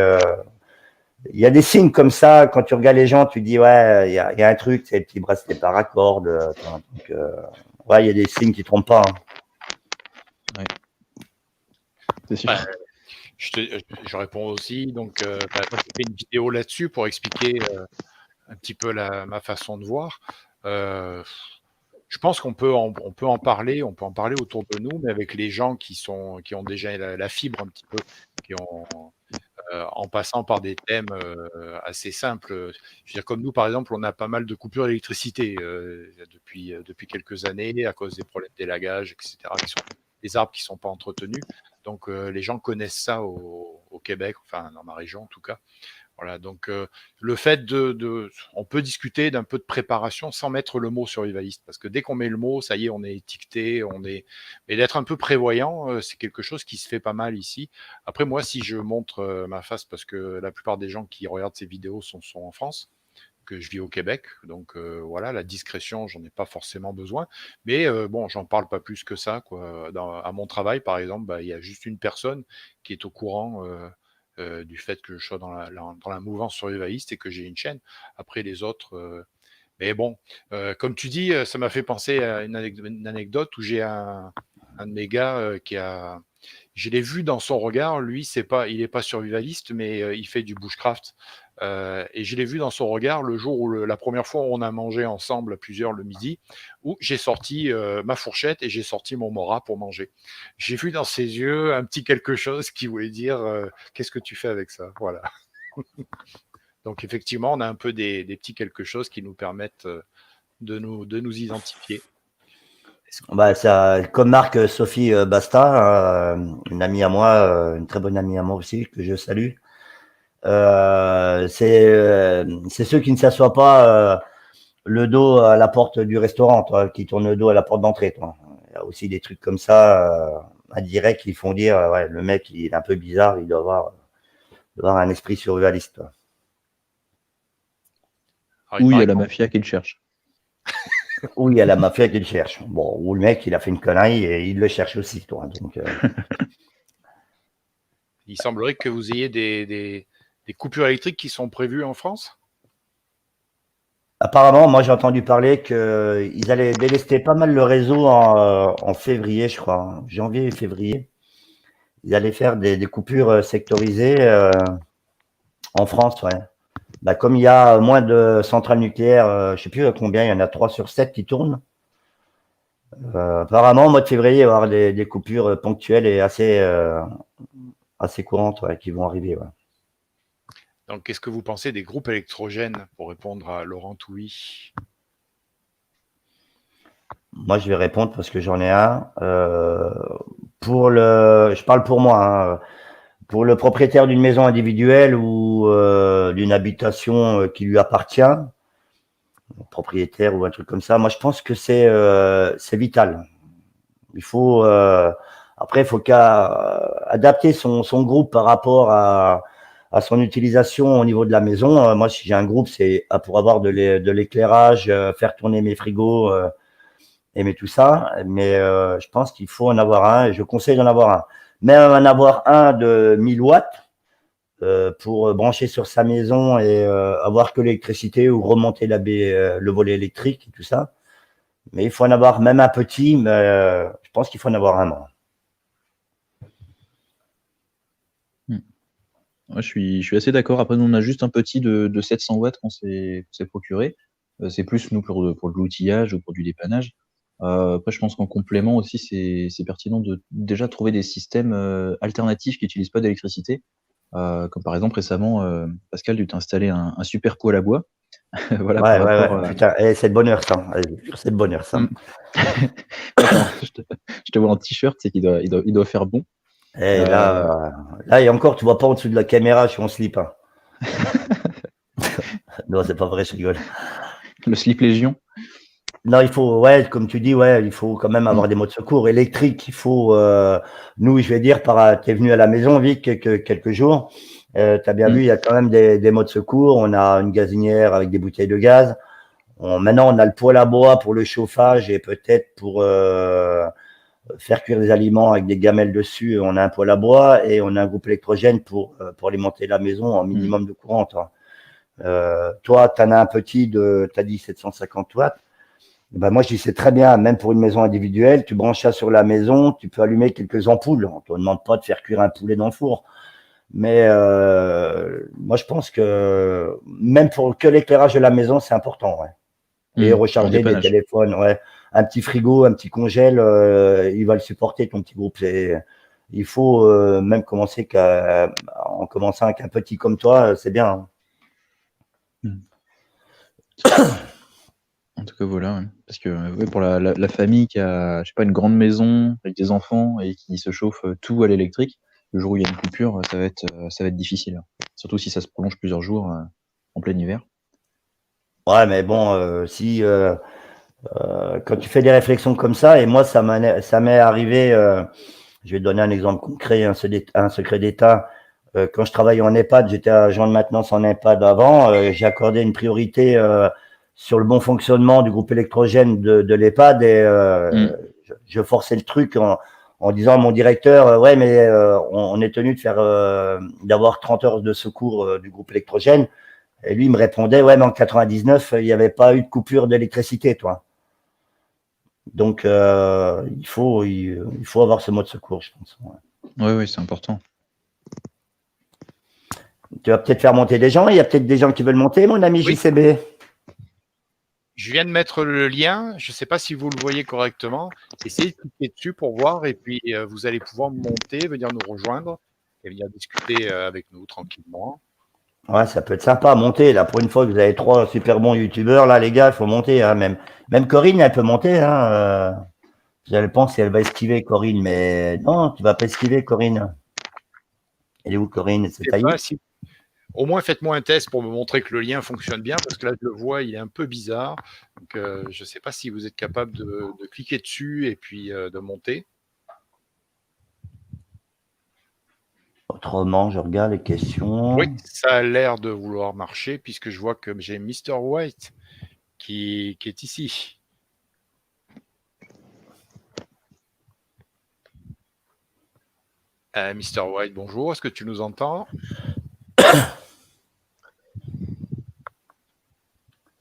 il y a des signes comme ça, quand tu regardes les gens, tu dis, ouais, il y a un truc, c'est le petit bracelet paracorde. Donc, Ouais, il y a des signes qui ne trompent pas. Ouais. C'est sûr. Je réponds aussi. Donc, moi, j'ai fait une vidéo là-dessus pour expliquer un petit peu ma façon de voir. Je pense qu'on peut on peut en parler autour de nous, mais avec les gens qui ont déjà la fibre un petit peu, qui ont en passant par des thèmes assez simples. Je veux dire, comme nous, par exemple, on a pas mal de coupures d'électricité depuis quelques années à cause des problèmes d'élagage, etc., qui sont des arbres qui ne sont pas entretenus. Donc, les gens connaissent ça au Québec, enfin, dans ma région en tout cas. Voilà, donc le fait on peut discuter d'un peu de préparation sans mettre le mot survivaliste, parce que dès qu'on met le mot, ça y est, on est étiqueté, mais d'être un peu prévoyant, c'est quelque chose qui se fait pas mal ici. Après, moi, si je montre ma face, parce que la plupart des gens qui regardent ces vidéos sont en France, que je vis au Québec, donc voilà, la discrétion, j'en ai pas forcément besoin, mais bon, j'en parle pas plus que ça, quoi. À mon travail, par exemple, bah, il y a juste une personne qui est au courant du fait que je sois dans la mouvance survivaliste et que j'ai une chaîne. Après, les autres, mais bon, comme tu dis, ça m'a fait penser à une anecdote où j'ai un de mes gars je l'ai vu dans son regard, lui, il n'est pas survivaliste, mais il fait du bushcraft. Et je l'ai vu dans son regard le jour où la première fois où on a mangé ensemble à plusieurs le midi, où j'ai sorti ma fourchette et j'ai sorti mon mora pour manger. J'ai vu dans ses yeux un petit quelque chose qui voulait dire qu'est-ce que tu fais avec ça? Voilà. Donc effectivement, on a un peu des petits quelque chose qui nous permettent de nous identifier. Bah, ça, comme Marc, Sophie Basta, une amie à moi, une très bonne amie à moi aussi, que je salue. C'est ceux qui ne s'assoient pas le dos à la porte du restaurant, toi, qui tournent le dos à la porte d'entrée. Toi. Il y a aussi des trucs comme ça, indirects, qui font dire, ouais, le mec, il est un peu bizarre, il doit avoir un esprit survivaliste. Toi. Alors, Ou il y a la mafia qui le cherche. Ou il y a la mafia qui le cherche. Bon, ou le mec, il a fait une connerie et il le cherche aussi. Toi. Donc, il semblerait que vous ayez des coupures électriques qui sont prévues en France? Apparemment, moi j'ai entendu parler qu'ils allaient délester pas mal le réseau en février, je crois, hein, janvier et février. Ils allaient faire des coupures sectorisées en France, ouais. Bah, comme il y a moins de centrales nucléaires, je sais plus combien, il y en a 3 sur 7 qui tournent. Apparemment, au mois de février, il va y avoir des coupures ponctuelles et assez courantes ouais, qui vont arriver. Ouais. Donc, qu'est-ce que vous pensez des groupes électrogènes, pour répondre à Laurent Touy? Moi, je vais répondre parce que j'en ai un. Je parle pour moi. Hein, pour le propriétaire d'une maison individuelle ou d'une habitation qui lui appartient, propriétaire ou un truc comme ça, moi, je pense que c'est vital. Il faut après, il faut adapter son groupe par rapport à son utilisation au niveau de la maison. Moi, si j'ai un groupe, c'est pour avoir de l'éclairage, faire tourner mes frigos et tout ça. Mais je pense qu'il faut en avoir un et je conseille d'en avoir un. Même en avoir un de 1000 watts pour brancher sur sa maison et avoir que l'électricité ou remonter le volet électrique et tout ça. Mais il faut en avoir même un petit, mais je pense qu'il faut en avoir un. Moi. Ouais, je suis assez d'accord. Après, nous, on a juste un petit de 700 watts qu'on s'est procuré. C'est plus, nous, pour de l'outillage ou pour du dépannage. Après, je pense qu'en complément aussi, c'est pertinent de déjà trouver des systèmes alternatifs qui n'utilisent pas d'électricité. Comme par exemple, récemment, Pascal, tu t'es installé un super poêle à bois. Voilà, ouais, par rapport, ouais. Putain, c'est de bonheur, ça. C'est de bonheur, ça. Je te vois en t-shirt, c'est qu'il doit faire bon. Et là, et encore, tu vois pas en dessous de la caméra, je suis en slip. Hein. Non, c'est pas vrai, je rigole. Le slip Légion. Non, il faut, ouais, comme tu dis, ouais, il faut quand même avoir des modes de secours électriques. Il faut, nous, je vais dire, t'es venu à la maison, Vic, quelques jours. T'as bien vu, il y a quand même des modes de secours. On a une gazinière avec des bouteilles de gaz. Maintenant, on a le poêle à bois pour le chauffage et peut-être pour faire cuire des aliments avec des gamelles dessus. On a un poêle à bois et on a un groupe électrogène pour alimenter la maison en minimum de courant. Toi, tu en as un petit tu as dit 750 watts. Ben moi, je dis c'est très bien, même pour une maison individuelle, tu branches ça sur la maison, tu peux allumer quelques ampoules. On te demande pas de faire cuire un poulet dans le four. Mais moi, je pense que même pour que l'éclairage de la maison, c'est important. Ouais. Et recharger des téléphones, ouais. Un petit frigo, un petit congèle, il va le supporter, ton petit groupe. Il faut même commencer en commençant avec un petit comme toi, c'est bien. En tout cas, voilà. Ouais. Parce que pour la famille qui a, je sais pas, une grande maison avec des enfants et qui se chauffe tout à l'électrique, le jour où il y a une coupure, ça va être difficile. Surtout si ça se prolonge plusieurs jours en plein hiver. Ouais, mais bon, si quand tu fais des réflexions comme ça, et moi, ça m'est arrivé, je vais te donner un exemple concret, un secret d'État. Quand je travaillais en EHPAD, j'étais agent de maintenance en EHPAD avant, j'ai accordé une priorité sur le bon fonctionnement du groupe électrogène de l'EHPAD et je forçais le truc en disant à mon directeur, ouais, mais on est tenu de faire d'avoir 30 heures de secours du groupe électrogène. Et lui, il me répondait, ouais, mais en 99, il n'y avait pas eu de coupure d'électricité, toi. Donc, il faut avoir ce mode secours, je pense. Ouais. Oui, c'est important. Tu vas peut-être faire monter des gens. Il y a peut-être des gens qui veulent monter, mon ami JCB. Je viens de mettre le lien. Je ne sais pas si vous le voyez correctement. Essayez de cliquer dessus pour voir et puis vous allez pouvoir monter, venir nous rejoindre et venir discuter avec nous tranquillement. Ouais, ça peut être sympa à monter. Là, pour une fois que vous avez 3 super bons youtubeurs, là, les gars, il faut monter. Hein, même Corinne, elle peut monter. Hein, je pense qu'elle va esquiver, Corinne. Mais non, tu vas pas esquiver, Corinne. Elle est où, Corinne? C'est taillé. Au moins, faites-moi un test pour me montrer que le lien fonctionne bien, parce que là, je le vois, il est un peu bizarre. Donc, je ne sais pas si vous êtes capable de cliquer dessus et puis de monter. Autrement, je regarde les questions. Oui, ça a l'air de vouloir marcher, puisque je vois que j'ai Mr. White qui est ici. Mr. White, bonjour, est-ce que tu nous entends?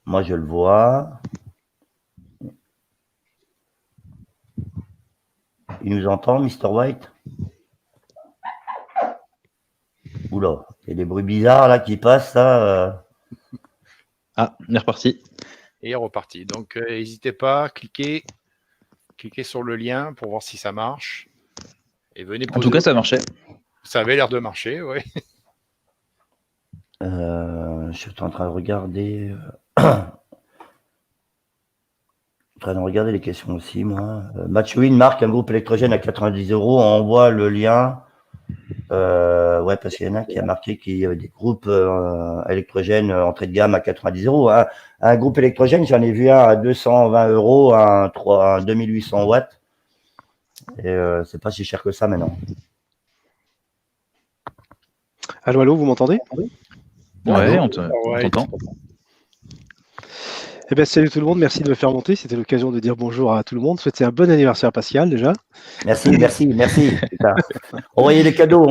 Moi, je le vois. Il nous entend, Mr. White? Oula, il y a des bruits bizarres là qui passent. Là, Ah, on est reparti. Et reparti. Donc, n'hésitez pas, cliquez sur le lien pour voir si ça marche. Et venez poser. En tout cas, ça marchait. Ça avait l'air de marcher, oui. Je suis en train de regarder. En train de regarder les questions aussi, moi. Matchwin marque un groupe électrogène à 90 €. On envoie le lien. Ouais, parce qu'il y en a qui a marqué qu'il y avait des groupes électrogènes entrée de gamme à 90 €. Un groupe électrogène, j'en ai vu un à 220 €, un 2800 watts. Et c'est pas si cher que ça maintenant. Allô, vous m'entendez? Ouais, on t'entend. Eh bien, salut tout le monde, merci de me faire monter. C'était l'occasion de dire bonjour à tout le monde. Souhaiter un bon anniversaire Pascal déjà. Merci. Envoyez les cadeaux.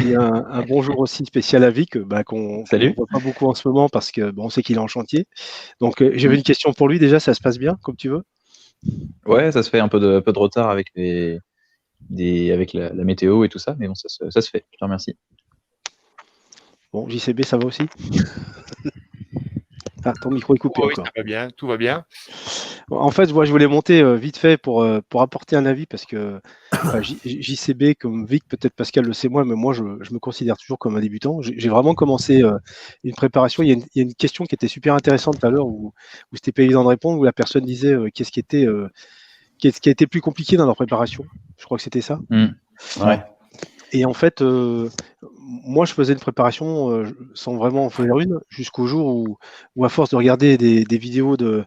Et un bonjour aussi spécial à Vic, qu'on ne voit pas beaucoup en ce moment parce que on sait qu'il est en chantier. Donc j'avais une question pour lui déjà, ça se passe bien comme tu veux? Ouais, ça se fait un peu de retard avec avec la météo et tout ça, mais bon, ça se fait. Je te remercie. Bon, JCB, ça va aussi? Ah, ton micro est coupé encore. Oui, tout va bien. En fait, moi, je voulais monter vite fait pour apporter un avis parce que JCB, comme Vic, peut-être Pascal le sait moins, mais moi, je me considère toujours comme un débutant. J'ai vraiment commencé une préparation. Il y a une question qui était super intéressante tout à l'heure où c'était pas évident de répondre, où la personne disait qu'est-ce qui a été plus compliqué dans leur préparation. Je crois que c'était ça. Ouais. Et en fait, moi, je faisais une préparation sans vraiment en faire une, jusqu'au jour où à force de regarder des vidéos de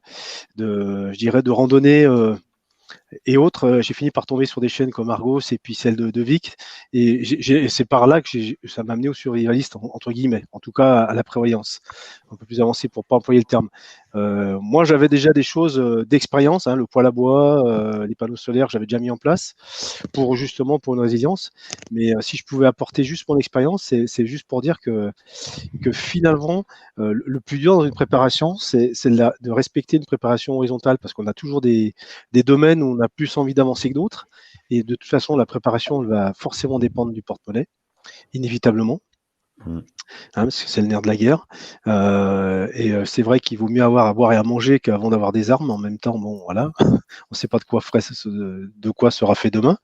randonnée et autres, j'ai fini par tomber sur des chaînes comme Argos et puis celle de Vic. Et c'est par là que ça m'a amené au survivaliste, entre guillemets, en tout cas à la prévoyance, un peu plus avancé pour pas employer le terme. Moi, j'avais déjà des choses d'expérience, hein, le poêle à bois, les panneaux solaires, j'avais déjà mis en place pour une résilience. Mais si je pouvais apporter juste mon expérience, c'est juste pour dire que finalement, le plus dur dans une préparation, c'est de respecter une préparation horizontale, parce qu'on a toujours des domaines où on a plus envie d'avancer que d'autres. Et de toute façon, la préparation elle va forcément dépendre du porte-monnaie, inévitablement. Parce que c'est le nerf de la guerre. C'est vrai qu'il vaut mieux avoir à boire et à manger qu'avant d'avoir des armes. En même temps, bon, voilà, on ne sait pas de quoi sera fait demain.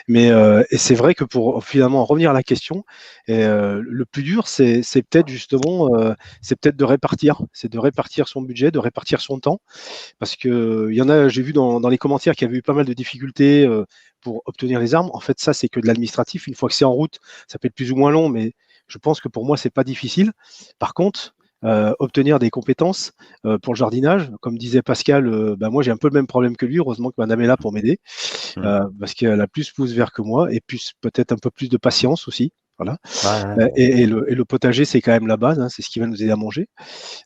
Mais et c'est vrai que pour finalement en revenir à la question, le plus dur, c'est peut-être justement, c'est peut-être de répartir son budget, de répartir son temps, parce que il y en a, j'ai vu dans les commentaires qu'il y avait eu pas mal de difficultés pour obtenir les armes. En fait, ça, c'est que de l'administratif. Une fois que c'est en route, ça peut être plus ou moins long, mais je pense que pour moi, c'est pas difficile. Par contre, obtenir des compétences pour le jardinage, comme disait Pascal, moi j'ai un peu le même problème que lui. Heureusement que Madame est là pour m'aider, parce qu'elle a plus pouce vert que moi et plus peut-être un peu plus de patience aussi. Voilà. Et le potager, c'est quand même la base, hein, c'est ce qui va nous aider à manger.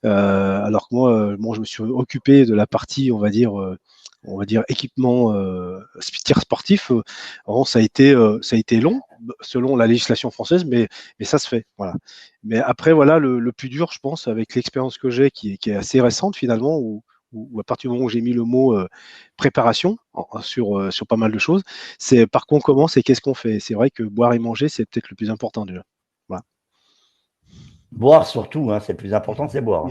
Alors que moi, je me suis occupé de la partie, on va dire équipement tir sportif. Ça a été long selon la législation française, mais ça se fait. Voilà. Mais après, voilà, le plus dur, je pense, avec l'expérience que j'ai, qui est assez récente finalement, où à partir du moment où j'ai mis le mot préparation sur pas mal de choses, c'est par quoi on commence et qu'est-ce qu'on fait. C'est vrai que boire et manger, c'est peut-être le plus important déjà. Voilà. Boire surtout, hein, c'est le plus important, c'est boire.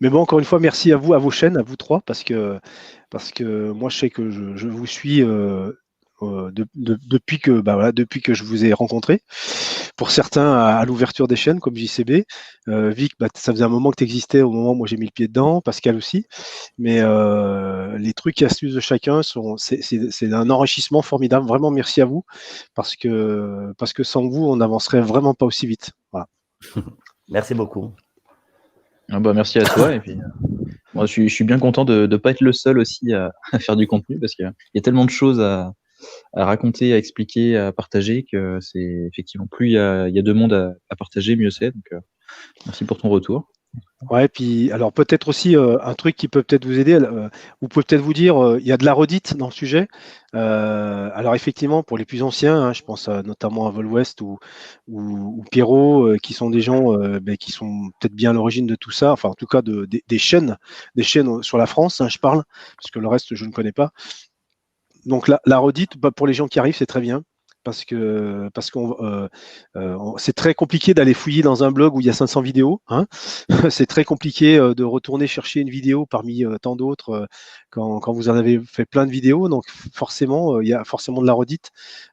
Mais bon, encore une fois, merci à vous, à vos chaînes, à vous trois, parce que moi, je sais que je vous suis depuis que je vous ai rencontré. Pour certains, à l'ouverture des chaînes, comme JCB. Vic, ça faisait un moment que tu existais au moment où moi j'ai mis le pied dedans, Pascal aussi. Mais les trucs et astuces de chacun, c'est un enrichissement formidable. Vraiment, merci à vous, parce que sans vous, on n'avancerait vraiment pas aussi vite. Voilà. Merci beaucoup. Merci à toi. Et puis, moi, je suis bien content de ne pas être le seul aussi à faire du contenu, parce qu'il y a tellement de choses à raconter, à expliquer, à partager, que c'est effectivement, plus il y a de monde à partager, mieux c'est. Donc, merci pour ton retour. Ouais, puis alors peut-être aussi un truc qui peut peut-être vous aider, vous pouvez peut-être vous dire, il y a de la redite dans le sujet. Alors effectivement, pour les plus anciens, hein, je pense notamment à Vol West ou Pierrot, qui sont des gens qui sont peut-être bien à l'origine de tout ça, enfin en tout cas des chaînes sur la France, hein, je parle, parce que le reste je ne connais pas. Donc la redite, pour les gens qui arrivent, c'est très bien. Parce que c'est très compliqué d'aller fouiller dans un blog où il y a 500 vidéos. Hein. C'est très compliqué de retourner chercher une vidéo parmi tant d'autres quand vous en avez fait plein de vidéos. Donc forcément, il y a forcément de la redite.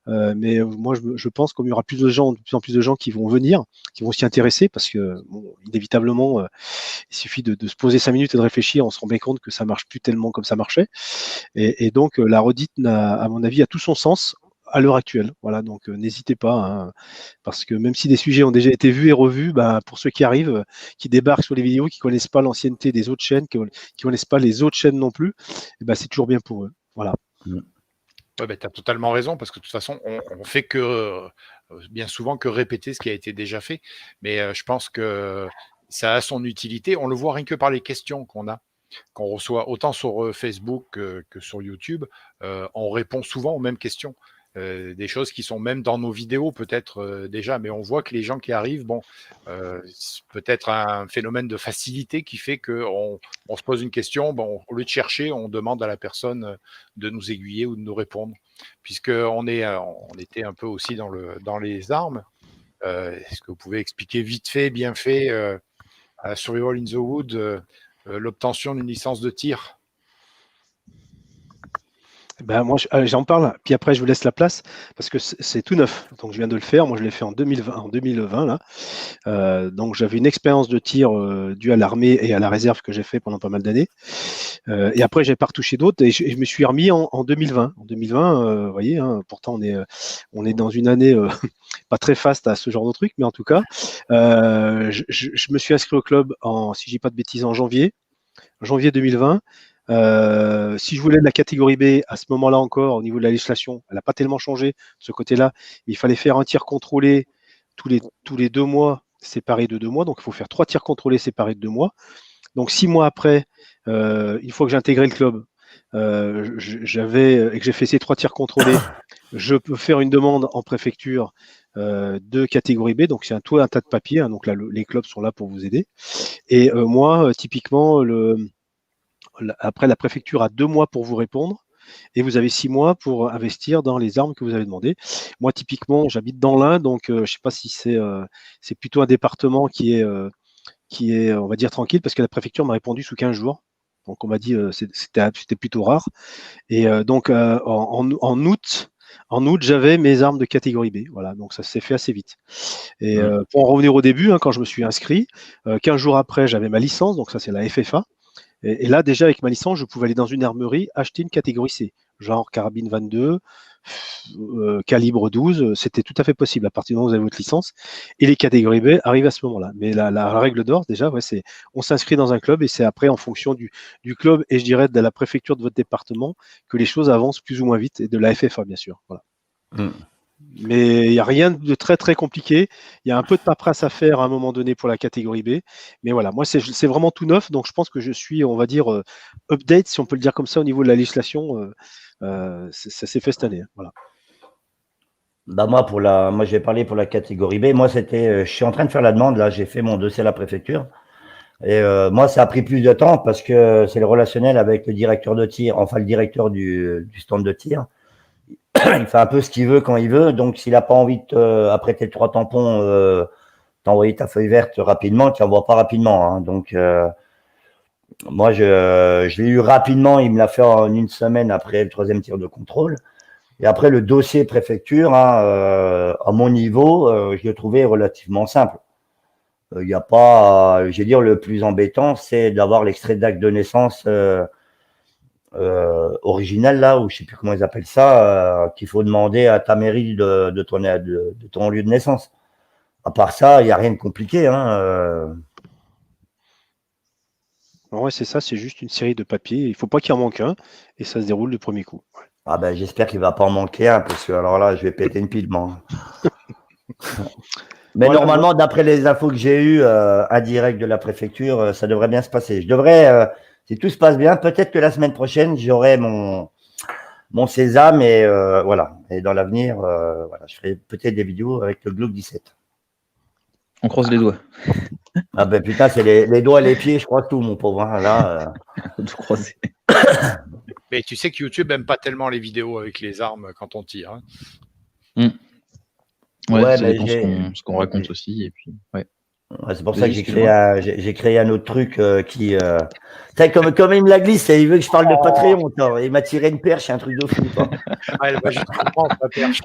Mais moi, je pense qu'il y aura de plus en plus de gens qui vont venir, qui vont s'y intéresser, parce que inévitablement, il suffit de se poser 5 minutes et de réfléchir. On se rend bien compte que ça marche plus tellement comme ça marchait. Et donc la redite, à mon avis, a tout son sens à l'heure actuelle. Voilà, donc n'hésitez pas, hein, parce que même si des sujets ont déjà été vus et revus, pour ceux qui arrivent, qui débarquent sur les vidéos, qui connaissent pas l'ancienneté des autres chaînes, qui connaissent pas les autres chaînes non plus, c'est toujours bien pour eux. Voilà. Ouais, tu as totalement raison, parce que de toute façon, on fait que bien souvent que répéter ce qui a été déjà fait. Mais je pense que ça a son utilité. On le voit rien que par les questions qu'on reçoit autant sur Facebook que sur YouTube. On répond souvent aux mêmes questions. Des choses qui sont même dans nos vidéos peut-être déjà, mais on voit que les gens qui arrivent, c'est peut-être un phénomène de facilité qui fait qu'on se pose une question, au lieu de chercher, on demande à la personne de nous aiguiller ou de nous répondre, puisqu'on était un peu aussi dans les armes. Est-ce que vous pouvez expliquer vite fait, bien fait, à Survival in the Wood, l'obtention d'une licence de tir? Moi, j'en parle, puis après, je vous laisse la place, parce que c'est tout neuf. Donc, je viens de le faire. Moi, je l'ai fait en 2020 là. Donc, j'avais une expérience de tir due à l'armée et à la réserve que j'ai fait pendant pas mal d'années. Et après, j'ai pas retouché d'autres, et je me suis remis en 2020. En 2020, vous voyez, hein, pourtant, on est dans une année pas très faste à ce genre de truc, mais en tout cas, je me suis inscrit au club si je dis pas de bêtises, en janvier 2020. Si je voulais de la catégorie B, à ce moment-là encore, au niveau de la législation, elle n'a pas tellement changé de ce côté-là. Il fallait faire un tir contrôlé tous les 2 mois, séparés de 2 mois. Donc, il faut faire 3 tirs contrôlés séparés de 2 mois. Donc, 6 mois après, une fois que j'ai intégré le club, et que j'ai fait ces 3 tirs contrôlés, je peux faire une demande en préfecture de catégorie B. Donc, c'est un tas de papiers. Hein, donc, là, les clubs sont là pour vous aider. Et moi, typiquement, après, la préfecture a 2 mois pour vous répondre et vous avez 6 mois pour investir dans les armes que vous avez demandées. Moi, typiquement, j'habite dans l'Ain, donc je ne sais pas si c'est plutôt un département qui est, on va dire, tranquille, parce que la préfecture m'a répondu sous 15 jours. Donc, on m'a dit c'était plutôt rare. Et donc, en août, j'avais mes armes de catégorie B. Voilà, donc ça s'est fait assez vite. Et pour en revenir au début, hein, quand je me suis inscrit, 15 jours après, j'avais ma licence, donc ça, c'est la FFA. Et là, déjà, avec ma licence, je pouvais aller dans une armerie, acheter une catégorie C, genre carabine 22, calibre 12, c'était tout à fait possible à partir du moment où vous avez votre licence. Et les catégories B arrivent à ce moment-là. Mais la règle d'or, déjà, ouais, c'est on s'inscrit dans un club et c'est après en fonction du club et je dirais de la préfecture de votre département que les choses avancent plus ou moins vite et de la FFA, bien sûr. Voilà. Mais il n'y a rien de très très compliqué. Il y a un peu de paperasse à faire à un moment donné pour la catégorie B. Mais voilà, moi c'est vraiment tout neuf. Donc je pense que je suis, on va dire, update, si on peut le dire comme ça, au niveau de la législation. Ça s'est fait cette année. Hein, voilà. Bah moi j'ai parlé pour la catégorie B. Moi je suis en train de faire la demande. Là, j'ai fait mon dossier à la préfecture. Et moi, ça a pris plus de temps parce que c'est le relationnel avec le directeur de tir, enfin le directeur du stand de tir. Il fait un peu ce qu'il veut quand il veut. Donc, s'il n'a pas envie de apprêter 3 tampons, t'envoyer ta feuille verte rapidement, tu n'envoies pas rapidement. Hein. Donc, moi, je l'ai eu rapidement. Il me l'a fait en une semaine après le 3e tir de contrôle. Et après, le dossier préfecture, hein, à mon niveau, je l'ai trouvé relativement simple. Il n'y a pas, je vais dire, le plus embêtant, c'est d'avoir l'extrait d'acte de naissance original là, ou je sais plus comment ils appellent ça, qu'il faut demander à ta mairie de ton lieu de naissance. À part ça, il n'y a rien de compliqué. Hein, Ouais, c'est ça, c'est juste une série de papiers. Il ne faut pas qu'il en manque un et ça se déroule du premier coup. Ouais. Ah ben, j'espère qu'il ne va pas en manquer un, parce que alors là, je vais péter une pile, moi. Mais voilà, normalement, d'après les infos que j'ai eues indirectes de la préfecture, ça devrait bien se passer. Si tout se passe bien, peut-être que la semaine prochaine, j'aurai mon sésame et voilà. Et dans l'avenir, voilà, je ferai peut-être des vidéos avec le Glock 17. On croise les doigts. Ah ben putain, c'est les doigts et les pieds, je crois tout, mon pauvre. Hein, là, tout croisé. Mais tu sais que YouTube n'aime pas tellement les vidéos avec les armes quand on tire. Hein. Ouais, ça dépend ce qu'on raconte aussi. Et puis, ouais. Ouais, c'est pour ça que j'ai créé un autre truc qui. Comme il me la glisse, il veut que je parle de Patreon. Attends, il m'a tiré une perche, un truc de fou. Ouais, bah, je comprends ta perche.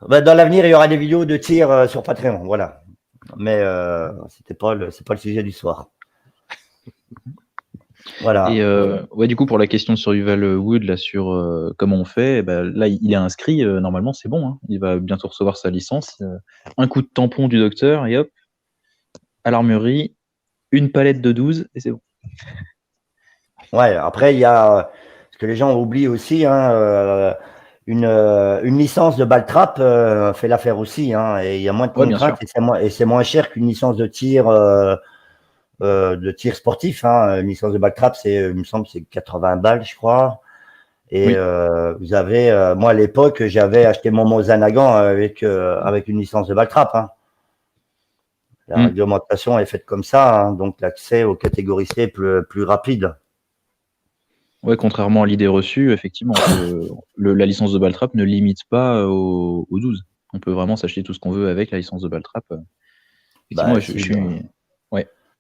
Bah, dans l'avenir, il y aura des vidéos de tir sur Patreon, voilà. Mais c'est pas le sujet du soir. Voilà. Et ouais, du coup, pour la question de Survival Wood, là, sur comment on fait, bah, là, il est inscrit, normalement, c'est bon. Hein. Il va bientôt recevoir sa licence. Un coup de tampon du docteur, et hop, à l'armurerie, une palette de 12, et c'est bon. Ouais, après, il y a ce que les gens oublient aussi, hein, une licence de balle-trap fait l'affaire aussi, hein, et il y a moins de contraintes et c'est moins cher qu'une licence de tir sportif. Hein. Une licence de balle-trap, il me semble, c'est 80 balles, je crois. Et vous avez, moi à l'époque, j'avais acheté mon Mosanagan avec une licence de balle-trap. Hein. La réglementation est faite comme ça, hein, donc l'accès aux catégories C est plus rapide. Ouais, contrairement à l'idée reçue, effectivement, la licence de balle-trap ne limite pas aux 12. On peut vraiment s'acheter tout ce qu'on veut avec la licence de balle-trap. Effectivement,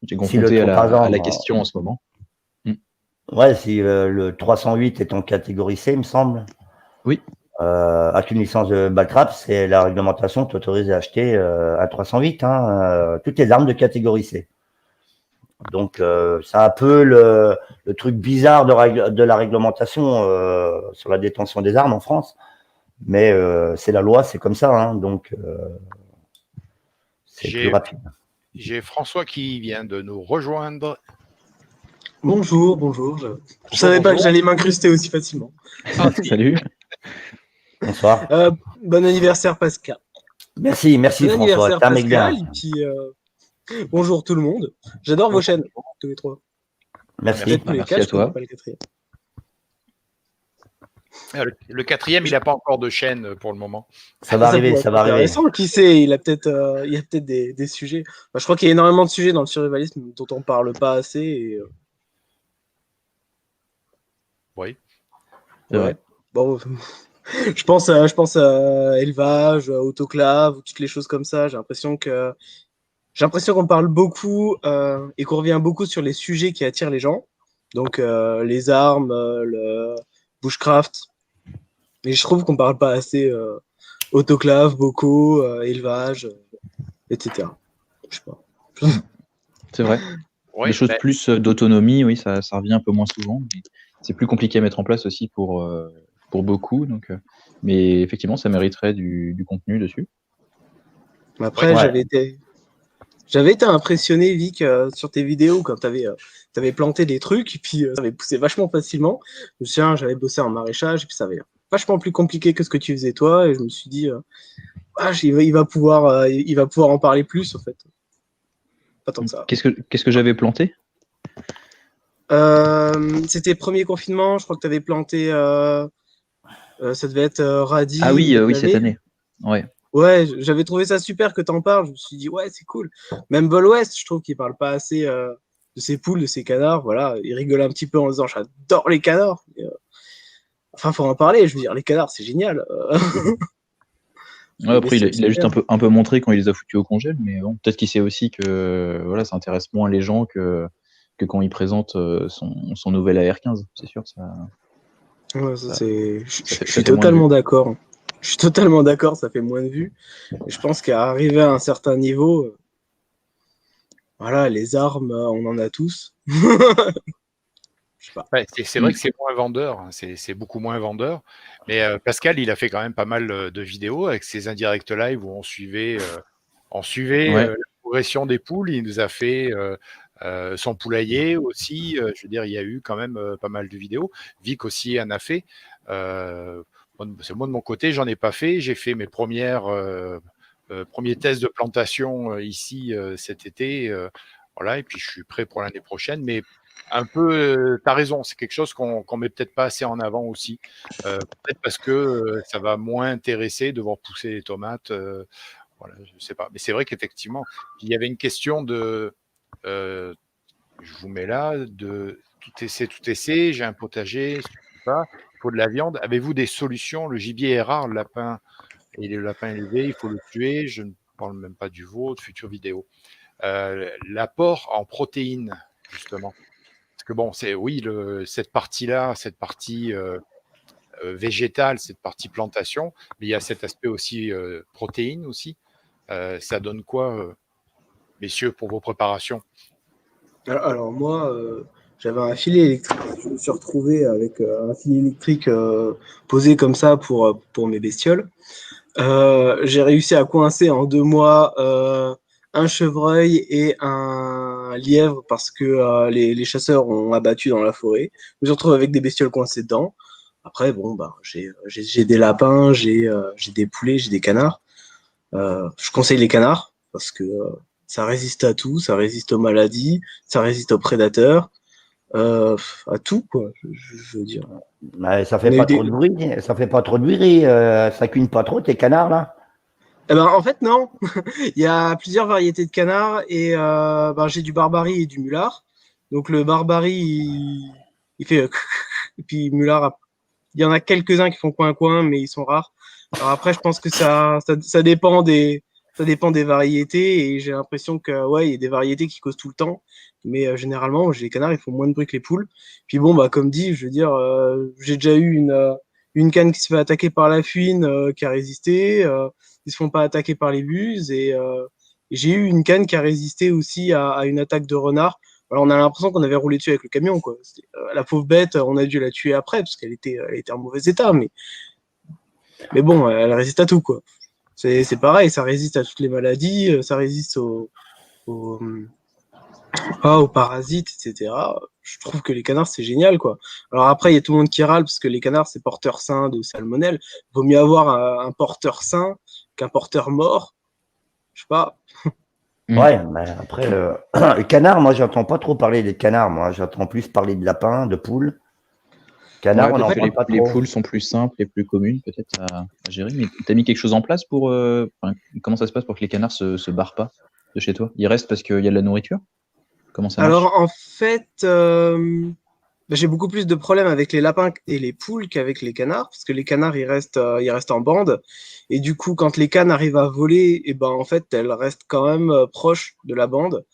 j'ai confronté à la question en ce moment. Ouais, si le 308 est en catégorie C, il me semble. Oui. Avec une licence de balle-trap, c'est la réglementation t'autorise à acheter un 308, hein, toutes les armes de catégorie C. Donc, c'est un peu le truc bizarre de la réglementation sur la détention des armes en France. Mais c'est la loi, c'est comme ça. Hein, donc, c'est plus rapide. J'ai François qui vient de nous rejoindre. Bonjour. Je savais pas que j'allais m'incruster aussi facilement. Salut. Bonsoir. Bon anniversaire Pascal. Merci Bon François. anniversaire C'est un mec bien. Pascal. Et puis bonjour tout le monde. J'adore vos chaînes, tous les trois. Merci. Peut-être tous les Merci quatre, à je connais toi. pas le quatrième. Le quatrième, il n'a pas encore de chaîne pour le moment. Ça va arriver, pourrait ça être va arriver. intéressant. Qui sait, il y a peut-être des sujets. Je crois qu'il y a énormément de sujets dans le survivalisme dont on parle pas assez. Et, Oui. C'est vrai. Bon, je pense à élevage, à autoclave, toutes les choses comme ça. J'ai l'impression qu'on parle beaucoup et qu'on revient beaucoup sur les sujets qui attirent les gens. Donc les armes, le bushcraft. Mais je trouve qu'on parle pas assez autoclave, bocaux, élevage, etc. Je sais pas. C'est vrai. Oui, Des choses plus d'autonomie, oui, ça revient un peu moins souvent. Mais c'est plus compliqué à mettre en place aussi pour beaucoup. Donc, mais effectivement, ça mériterait du contenu dessus. Après, Ouais. j'avais été impressionné, Vic, sur tes vidéos quand t'avais planté des trucs et puis ça avait poussé vachement facilement. Je me souviens, j'avais bossé en maraîchage et puis ça avait l'air vachement plus compliqué que ce que tu faisais toi et je me suis dit, il va pouvoir en parler plus en fait. Pas tant que ça. Qu'est-ce que j'avais planté? C'était premier confinement, je crois que t'avais planté, ça devait être radis. Ah oui, ou cette navet. année. Ouais. Ouais, j'avais trouvé ça super que t'en parles. Je me suis dit, ouais, c'est cool. Même Vol West, je trouve qu'il parle pas assez de ses poules, de ses canards. Voilà, il rigole un petit peu en disant, j'adore les canards. Mais, enfin, faut en parler. Je veux dire, les canards, c'est génial. Ouais, après, il a juste super. un peu montré quand il les a foutus au congèle, mais bon, peut-être qu'il sait aussi que voilà, ça intéresse moins les gens que quand il présente son nouvel AR-15. C'est sûr, ça. Ouais, je Ça suis fait moins de vues. totalement d'accord. Je suis totalement d'accord, ça fait moins de vues. Et je pense qu'à arriver à un certain niveau, voilà, les armes, on en a tous. Je sais pas. Ouais, c'est vrai que c'est moins vendeur, hein, c'est beaucoup moins vendeur. Mais Pascal, il a fait quand même pas mal de vidéos avec ses indirects live où on suivait Ouais. la progression des poules. Il nous a fait son poulailler aussi. Je veux dire, il y a eu quand même pas mal de vidéos. Vic aussi en a fait. Moi, de mon côté, j'en ai pas fait. J'ai fait mes premiers tests de plantation ici cet été. Voilà, et puis je suis prêt pour l'année prochaine. Mais un peu, tu as raison, c'est quelque chose qu'on met peut-être pas assez en avant aussi. Peut-être parce que ça va moins intéresser de voir pousser les tomates. Voilà, je sais pas. Mais c'est vrai qu'effectivement, il y avait une question de, je vous mets là, de tout essai, j'ai un potager, ça suffit pas, il faut de la viande. Avez-vous des solutions? Le gibier est rare, le lapin et le lapin élevé, il faut le tuer. Je ne parle même pas du veau, de futures vidéos. L'apport en protéines, justement. Parce que bon, c'est oui, cette partie-là, cette partie végétale, cette partie plantation, mais il y a cet aspect aussi protéines aussi. Ça donne quoi, messieurs, pour vos préparations? Alors moi, j'avais un filet électrique. Je me suis retrouvé avec un filet électrique posé comme ça pour mes bestioles. J'ai réussi à coincer en 2 mois un chevreuil et un lièvre parce que les chasseurs ont abattu dans la forêt. Je me suis retrouvé avec des bestioles coincées dedans. Après, bon, bah, j'ai des lapins, j'ai des poulets, j'ai des canards. Je conseille les canards parce que ça résiste à tout, ça résiste aux maladies, ça résiste aux prédateurs, à tout, quoi. Je veux dire. Ouais, ça On fait a eu pas trop de bruit. Ça fait pas trop de bruit. Ça cuine pas trop tes canards là. Eh ben, en fait, non. Il y a plusieurs variétés de canards et ben, j'ai du Barbary et du Mulard. Donc le Barbary, il fait et puis Mulard, il y en a quelques-uns qui font coin-coin, mais ils sont rares. Alors après, je pense que ça dépend des variétés et j'ai l'impression que ouais, il y a des variétés qui causent tout le temps, mais généralement, les canards, ils font moins de bruit que les poules. Puis bon, bah comme dit, je veux dire, j'ai déjà eu une canne qui se fait attaquer par la fuine, qui a résisté. Ils se font pas attaquer par les buses et j'ai eu une canne qui a résisté aussi à une attaque de renard. Alors on a l'impression qu'on avait roulé dessus avec le camion, quoi. La pauvre bête, on a dû la tuer après parce qu'elle était en mauvais état, mais bon, elle résiste à tout, quoi. C'est pareil, ça résiste à toutes les maladies, ça résiste aux aux parasites, etc. Je trouve que les canards, c'est génial, quoi. Alors après, il y a tout le monde qui râle parce que les canards, c'est porteur sain de salmonelle. Vaut mieux avoir un porteur sain qu'un porteur mort. Je sais pas. Ouais, mais après, les canards, moi, j'entends pas trop parler des canards. Moi, j'entends plus parler de lapins, de poules. Canards, Ouais, on n'en peut-être que parle pas les trop. poules sont plus simples et plus communes, peut-être à gérer. Mais tu as mis quelque chose en place pour. Enfin, comment ça se passe pour que les canards se barrent pas de chez toi? Ils restent parce qu'il y a de la nourriture? Comment ça marche? Alors en fait, j'ai beaucoup plus de problèmes avec les lapins et les poules qu'avec les canards, parce que les canards, ils restent en bande. Et du coup, quand les cannes arrivent à voler, et ben en fait, elles restent quand même proches de la bande.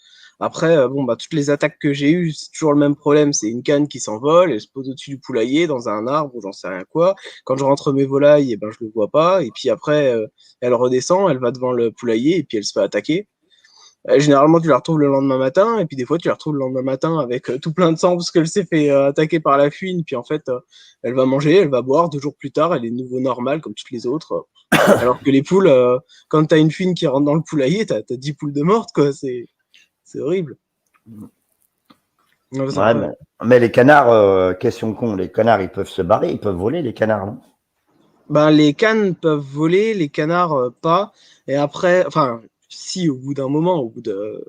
Après, toutes les attaques que j'ai eues, c'est toujours le même problème. C'est une canne qui s'envole, elle se pose au-dessus du poulailler, dans un arbre ou j'en sais rien quoi. Quand je rentre mes volailles, et ben je le vois pas. Et puis après, elle redescend, elle va devant le poulailler et puis elle se fait attaquer. Généralement, tu la retrouves le lendemain matin, et puis des fois, tu la retrouves le lendemain matin avec tout plein de sang parce qu'elle s'est fait attaquer par la fouine. Puis en fait, elle va manger, elle va boire. 2 jours plus tard, elle est de nouveau normale comme toutes les autres. Alors que les poules, quand tu as une fouine qui rentre dans le poulailler, tu as 10 poules de mortes, quoi. C'est horrible. Non, Ouais, mais les canards, question con, les canards, ils peuvent se barrer, ils peuvent voler, les canards, non? Ben, les cannes peuvent voler, les canards pas. Et après, enfin, si, au bout d'un moment, au bout de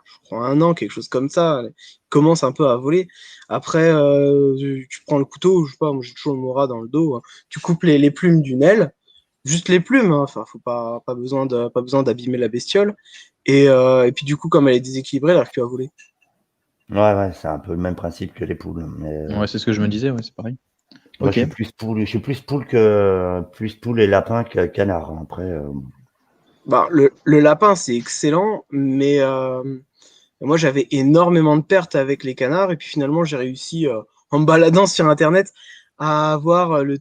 je crois 1 an, quelque chose comme ça, ils commencent un peu à voler. Après, tu prends le couteau, je sais pas, moi j'ai toujours le morat dans le dos, hein. Tu coupes les plumes d'une aile, juste les plumes, hein. Enfin, faut pas besoin d'abîmer la bestiole. Et puis du coup, comme elle est déséquilibrée, elle n'arrive plus à voler. Ouais, c'est un peu le même principe que les poules. Mais, Ouais, c'est ce que je me disais, ouais, c'est pareil. moi, Ok. je suis plus poule et lapin que canard. Après, Ben, le lapin, c'est excellent, mais moi, j'avais énormément de pertes avec les canards, et puis finalement, j'ai réussi, en me baladant sur Internet, à avoir le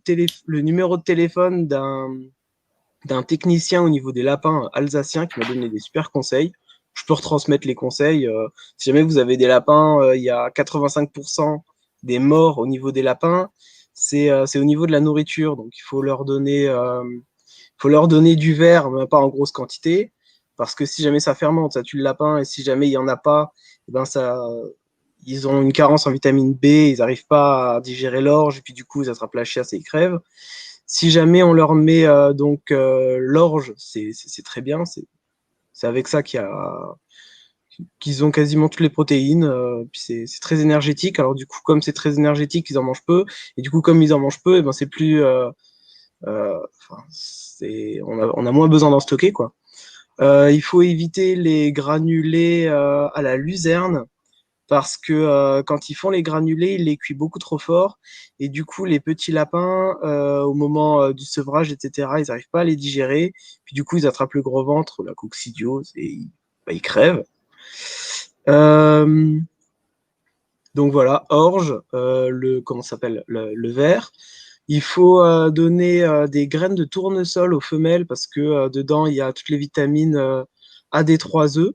numéro de téléphone d'un technicien au niveau des lapins alsaciens qui m'a donné des super conseils. Je peux retransmettre les conseils. Si jamais vous avez des lapins, il y a 85% des morts au niveau des lapins. C'est au niveau de la nourriture. Donc, faut leur donner du verre, mais pas en grosse quantité. Parce que si jamais ça fermente, ça tue le lapin. Et si jamais il n'y en a pas, eh ben ils ont une carence en vitamine B, ils n'arrivent pas à digérer l'orge, et puis du coup, ils attrapent la chiasse et ils crèvent. Si jamais on leur met l'orge, c'est très bien. C'est avec ça qu'ils ont quasiment toutes les protéines. Puis c'est très énergétique. Alors du coup, comme c'est très énergétique, ils en mangent peu. Et du coup, comme ils en mangent peu, et ben c'est plus, on a moins besoin d'en stocker, quoi. Il faut éviter les granulés à la luzerne parce que quand ils font les granulés, ils les cuisent beaucoup trop fort. Et du coup, les petits lapins, au moment du sevrage, etc., ils n'arrivent pas à les digérer. Puis du coup, ils attrapent le gros ventre, la coccidiose, et ils crèvent. Donc voilà, orge, comment ça s'appelle, le ver. Il faut donner des graines de tournesol aux femelles parce que dedans, il y a toutes les vitamines AD3E.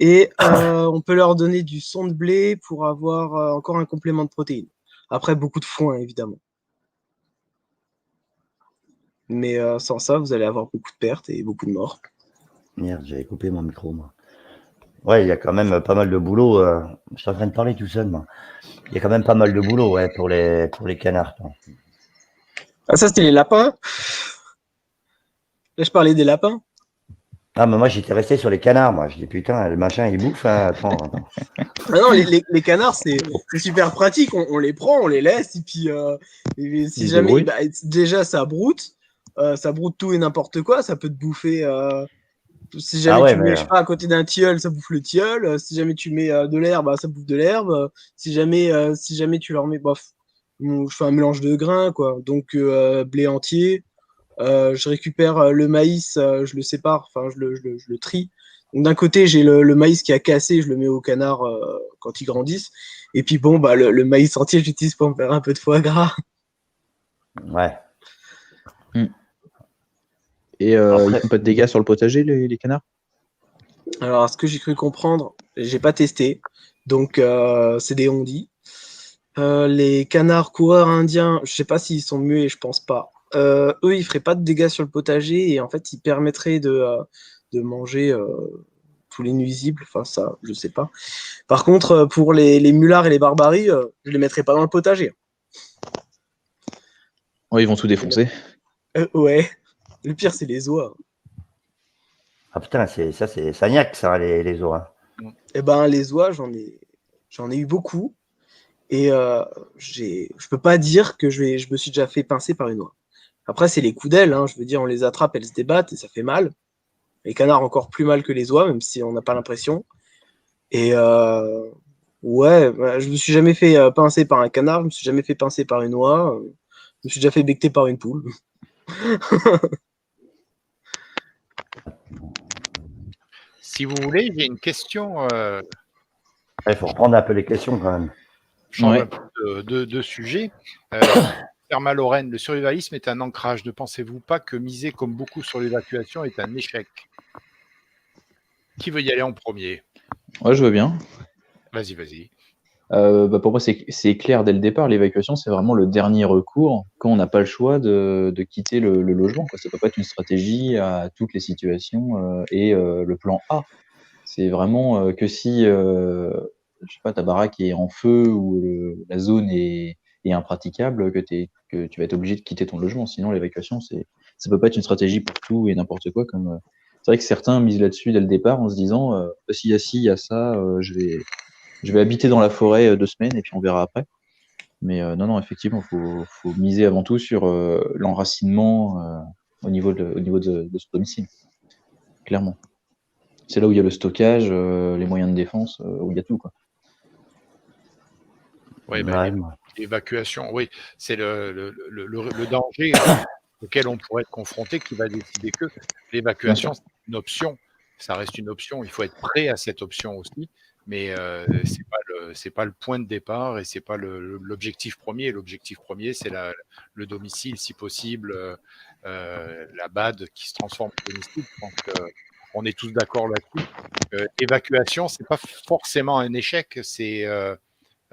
Et on peut leur donner du son de blé pour avoir encore un complément de protéines. Après, beaucoup de foin, évidemment. Mais sans ça, vous allez avoir beaucoup de pertes et beaucoup de morts. merde, j'avais coupé mon micro, moi. Ouais, il y a quand même pas mal de boulot. Je suis en train de parler tout seul, moi. Il y a quand même pas mal de boulot, ouais, pour les canards. Ah, ça, c'était les lapins. Là, je parlais des lapins. Ah, mais moi, j'étais resté sur les canards, moi. Je dis, putain, le machin, il bouffe, hein. Attends. Ah non, les canards, c'est super pratique. On les prend, on les laisse. Et puis, si jamais, déjà, ça broute tout et n'importe quoi. Ça peut te bouffer. Si jamais tu mets, je sais pas, à côté d'un tilleul, ça bouffe le tilleul. Si jamais tu mets de l'herbe, ça bouffe de l'herbe. Si jamais tu leur mets, je fais un mélange de grains, quoi. Donc, blé entier. Je récupère le maïs, je le sépare, enfin, je le trie. Donc, d'un côté, j'ai le maïs qui a cassé, je le mets au canard quand ils grandissent. Et puis, le maïs entier, j'utilise pour me faire un peu de foie gras. Ouais. Et ils font pas de dégâts sur le potager, les canards? Alors, ce que j'ai cru comprendre, j'ai pas testé. Donc, c'est des on-dit. Les canards coureurs indiens, je sais pas s'ils sont muets, je pense pas. Eux, ils feraient pas de dégâts sur le potager et en fait, ils permettraient de manger tous les nuisibles. Enfin, ça, je sais pas. Par contre, pour les mulards et les barbaries, je les mettrai pas dans le potager. Ouais, ils vont tout défoncer. Ouais. Le pire, c'est les oies. Ah putain, c'est sagnac, ça, les oies. Eh ben, les oies, j'en ai eu beaucoup. Et je peux pas dire que je me suis déjà fait pincer par une oie. Après, c'est les coups d'aile. Hein. Je veux dire, on les attrape, elles se débattent et ça fait mal. Les canards encore plus mal que les oies, même si on n'a pas l'impression. Et ouais, je me suis jamais fait pincer par un canard, je me suis jamais fait pincer par une oie, je me suis déjà fait becter par une poule. Si vous voulez, j'ai une question. Il faut reprendre un peu les questions quand même. Change un peu de sujet. Therma-Lorraine, le survivalisme est un ancrage. Ne pensez-vous pas que miser comme beaucoup sur l'évacuation est un échec? Qui veut y aller en premier? Ouais, je veux bien. Vas-y. Pour moi, c'est clair dès le départ. L'évacuation, c'est vraiment le dernier recours quand on n'a pas le choix de quitter le logement. Ça ne peut pas être une stratégie à toutes les situations et le plan A. C'est vraiment que si je sais pas, ta baraque est en feu ou la zone est impraticable, que tu vas être obligé de quitter ton logement. Sinon, l'évacuation, ça peut pas être une stratégie pour tout et n'importe quoi. C'est vrai que certains misent là-dessus dès le départ en se disant s'il y a ci, il y a ça, je vais habiter dans la forêt 2 semaines et puis on verra après. Mais non, effectivement, faut miser avant tout sur l'enracinement au niveau de ce domicile. Clairement. C'est là où il y a le stockage, les moyens de défense, où il y a tout, quoi. Oui, l'évacuation, oui, c'est le danger auquel on pourrait être confronté qui va décider que l'évacuation, c'est une option. Ça reste une option. Il faut être prêt à cette option aussi, mais c'est pas le point de départ et c'est pas l'objectif premier. L'objectif premier, c'est le domicile, si possible, la BAD qui se transforme en domicile. Donc, on est tous d'accord là-dessus. Évacuation, c'est pas forcément un échec.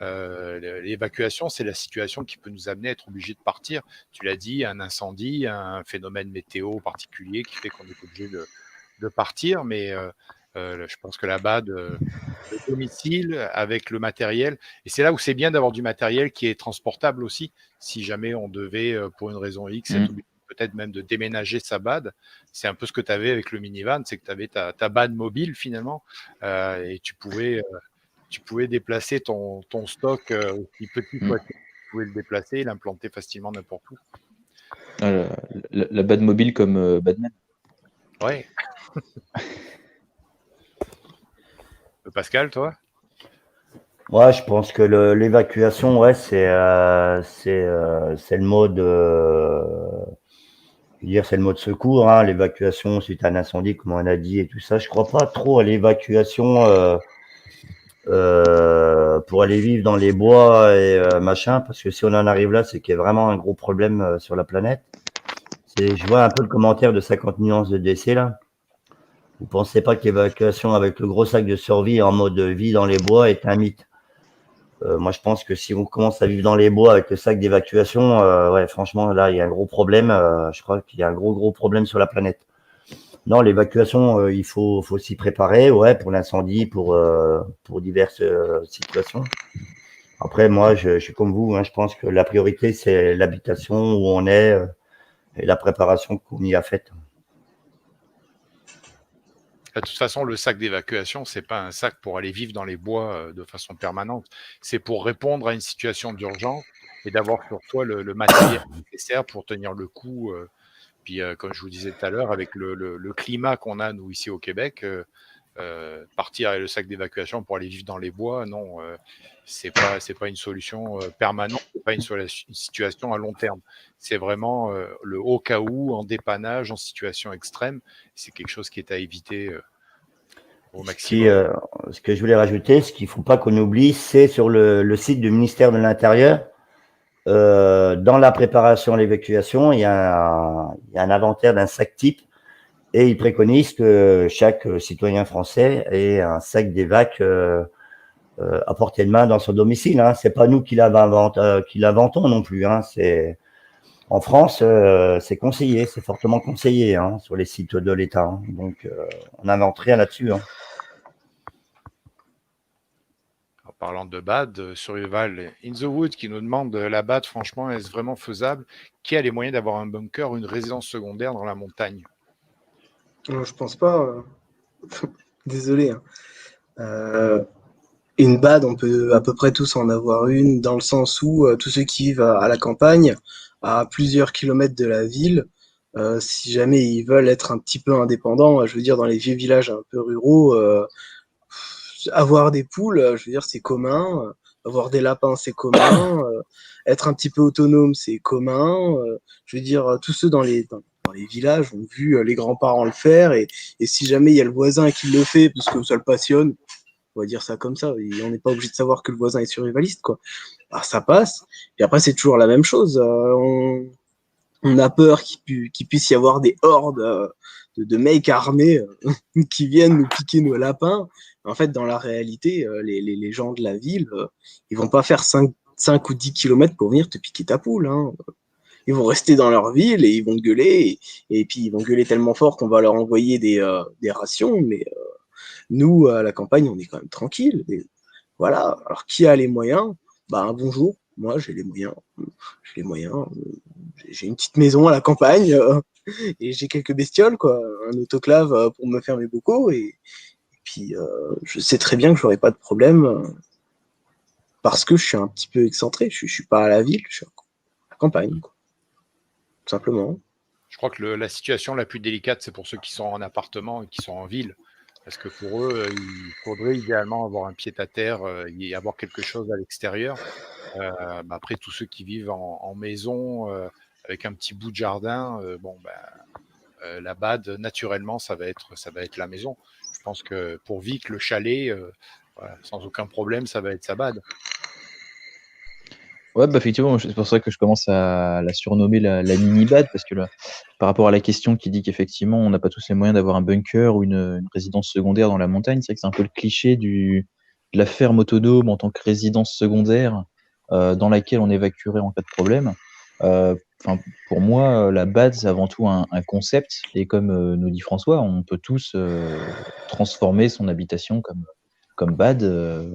L'évacuation, c'est la situation qui peut nous amener à être obligé de partir. Tu l'as dit, un incendie, un phénomène météo particulier qui fait qu'on est obligé de partir. Mais je pense que là-bas, le domicile avec le matériel, et c'est là où c'est bien d'avoir du matériel qui est transportable aussi. Si jamais on devait, pour une raison X, être obligé peut-être même de déménager sa BAD, c'est un peu ce que tu avais avec le minivan, c'est que tu avais ta BAD mobile finalement, et tu pouvais déplacer ton stock aussi petit soit, tu pouvais le déplacer, l'implanter facilement n'importe où. La BAD mobile comme Batman. Ouais. Pascal, toi? Ouais, je pense que l'évacuation, ouais, c'est le mode, c'est le mode secours, hein, l'évacuation suite à un incendie, comme on a dit et tout ça. Je crois pas trop à l'évacuation pour aller vivre dans les bois et machin, parce que si on en arrive là, c'est qu'il y a vraiment un gros problème sur la planète. Je vois un peu le commentaire de 50 nuances de décès là. Vous pensez pas que l'évacuation avec le gros sac de survie en mode vie dans les bois est un mythe? Moi, je pense que si on commence à vivre dans les bois avec le sac d'évacuation, ouais, franchement, là, il y a un gros problème. Je crois qu'il y a un gros problème sur la planète. Non, l'évacuation, il faut s'y préparer, ouais, pour l'incendie, pour diverses situations. Après, moi, je suis comme vous, hein, je pense que la priorité, c'est l'habitation où on est et la préparation qu'on y a faite. De toute façon, le sac d'évacuation, c'est pas un sac pour aller vivre dans les bois de façon permanente. C'est pour répondre à une situation d'urgence et d'avoir sur soi le matériel nécessaire pour tenir le coup. Puis, comme je vous disais tout à l'heure, avec le climat qu'on a, nous, ici au Québec, partir avec le sac d'évacuation pour aller vivre dans les bois, non, c'est pas une solution permanente, c'est pas une situation à long terme. C'est vraiment le au cas où, en dépannage, en situation extrême. C'est quelque chose qui est à éviter au maximum. Ce que je voulais rajouter, ce qu'il ne faut pas qu'on oublie, c'est sur le site du ministère de l'Intérieur, dans la préparation à l'évacuation, il y a un inventaire d'un sac type et il préconise que chaque citoyen français ait un sac d'évac à portée de main dans son domicile. Hein. C'est pas nous qui l'inventons non plus. Hein. En France, c'est conseillé, c'est fortement conseillé hein, sur les sites de l'État. Hein. Donc, on n'invente rien là-dessus. Hein. parlant de BAD, Survival in the Wood qui nous demande la BAD, franchement, est-ce vraiment faisable? Qui a les moyens d'avoir un bunker ou une résidence secondaire dans la montagne? Je pense pas. Désolé. Une BAD, on peut à peu près tous en avoir une, dans le sens où tous ceux qui vivent à la campagne, à plusieurs kilomètres de la ville, si jamais ils veulent être un petit peu indépendants, je veux dire dans les vieux villages un peu ruraux, avoir des poules, je veux dire c'est commun, avoir des lapins c'est commun, être un petit peu autonome c'est commun, je veux dire tous ceux dans les villages ont vu les grands-parents le faire et si jamais il y a le voisin qui le fait parce que ça le passionne, on va dire ça comme ça, et on n'est pas obligé de savoir que le voisin est survivaliste, quoi. Alors, ça passe. Et après, c'est toujours la même chose. On a peur qu'il puisse y avoir des hordes de mecs armés qui viennent nous piquer nos lapins. En fait, dans la réalité, les gens de la ville, ils vont pas faire 5 ou 10 kilomètres pour venir te piquer ta poule. Hein. Ils vont rester dans leur ville et ils vont gueuler. Et puis, ils vont gueuler tellement fort qu'on va leur envoyer des rations. Mais nous, à la campagne, on est quand même tranquille. Et voilà. Alors, qui a les moyens? Bah, bonjour. Moi, j'ai les moyens. J'ai les moyens. J'ai une petite maison à la campagne et j'ai quelques bestioles, quoi. Un autoclave pour me faire mes bocaux. Et puis, je sais très bien que j'aurai pas de problème parce que je suis un petit peu excentré. Je suis pas à la ville, je suis à la campagne, quoi. Tout simplement. Je crois que la situation la plus délicate, c'est pour ceux qui sont en appartement et qui sont en ville. Parce que pour eux, il faudrait idéalement avoir un pied-à-terre et avoir quelque chose à l'extérieur. Après, tous ceux qui vivent en maison avec un petit bout de jardin, la BAD, naturellement, ça va être la maison. Je pense que pour Vic, le chalet, voilà, sans aucun problème, ça va être sa BAD. Ouais, bah effectivement, c'est pour ça que je commence à la surnommer la mini-BAD, parce que là, par rapport à la question qui dit qu'effectivement, on n'a pas tous les moyens d'avoir un bunker ou une résidence secondaire dans la montagne, c'est vrai que c'est un peu le cliché de la ferme autonome en tant que résidence secondaire dans laquelle on évacuerait en cas de problème. Pour moi, la BAD, c'est avant tout un concept, et comme nous dit François, on peut tous transformer son habitation comme BAD,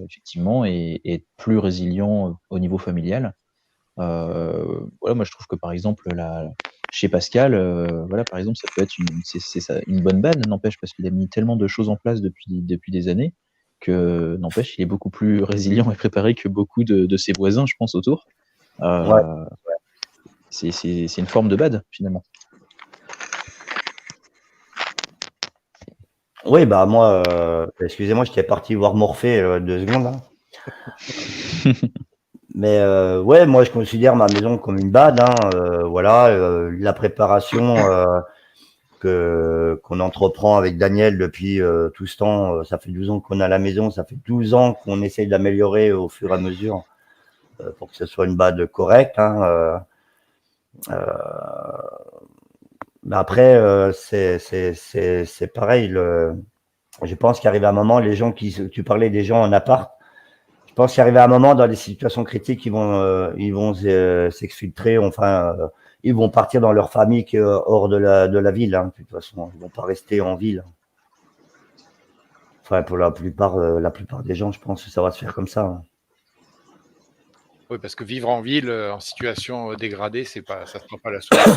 effectivement, et être plus résilient au niveau familial. Voilà, moi je trouve que par exemple chez Pascal, voilà, par exemple, ça peut être une bonne BAD, n'empêche, parce qu'il a mis tellement de choses en place depuis des années que n'empêche, il est beaucoup plus résilient et préparé que beaucoup de ses voisins, je pense, autour. Ouais. C'est une forme de BAD finalement. Oui, bah moi, excusez-moi, j'étais parti voir Morphée 2 secondes. Hein. Mais ouais, moi je considère ma maison comme une BAD. Hein, voilà, la préparation qu'on entreprend avec Daniel depuis tout ce temps, ça fait 12 ans qu'on a la maison, ça fait 12 ans qu'on essaye d'améliorer au fur et à mesure pour que ce soit une BAD correcte. Hein, mais après, c'est pareil. Je pense qu'arrive un moment, les gens tu parlais des gens en appart, je pense qu'arrive un moment dans des situations critiques, ils vont s'exfiltrer, enfin, ils vont partir dans leur famille hors de la ville. Hein, de toute façon, ils vont pas rester en ville. Enfin, pour la plupart des gens, je pense que ça va se faire comme ça. Hein. Oui, parce que vivre en ville, en situation dégradée, ça ne sera pas la solution.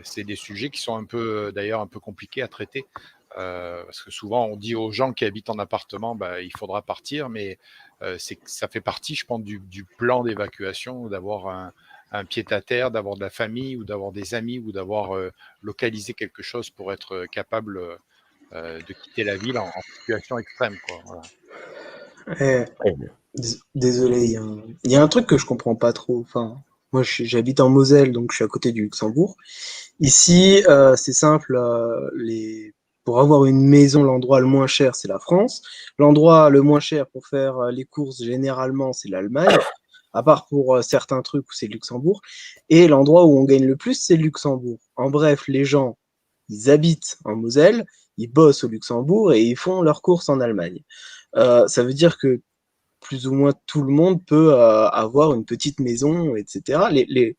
C'est des sujets qui sont d'ailleurs un peu compliqués à traiter. Parce que souvent, on dit aux gens qui habitent en appartement, il faudra partir, mais ça fait partie, je pense, du plan d'évacuation, d'avoir un pied-à-terre, d'avoir de la famille ou d'avoir des amis ou d'avoir localisé quelque chose pour être capable de quitter la ville en situation extrême, quoi. Voilà. Désolé, il y a un truc que je comprends pas trop. Enfin, moi, j'habite en Moselle, donc je suis à côté du Luxembourg. Ici, c'est simple. Pour avoir une maison, l'endroit le moins cher, c'est la France. L'endroit le moins cher pour faire les courses, généralement, c'est l'Allemagne. À part pour certains trucs où c'est le Luxembourg. Et l'endroit où on gagne le plus, c'est le Luxembourg. En bref, les gens, ils habitent en Moselle, ils bossent au Luxembourg et ils font leurs courses en Allemagne. Ça veut dire que plus ou moins tout le monde peut avoir une petite maison, etc. Il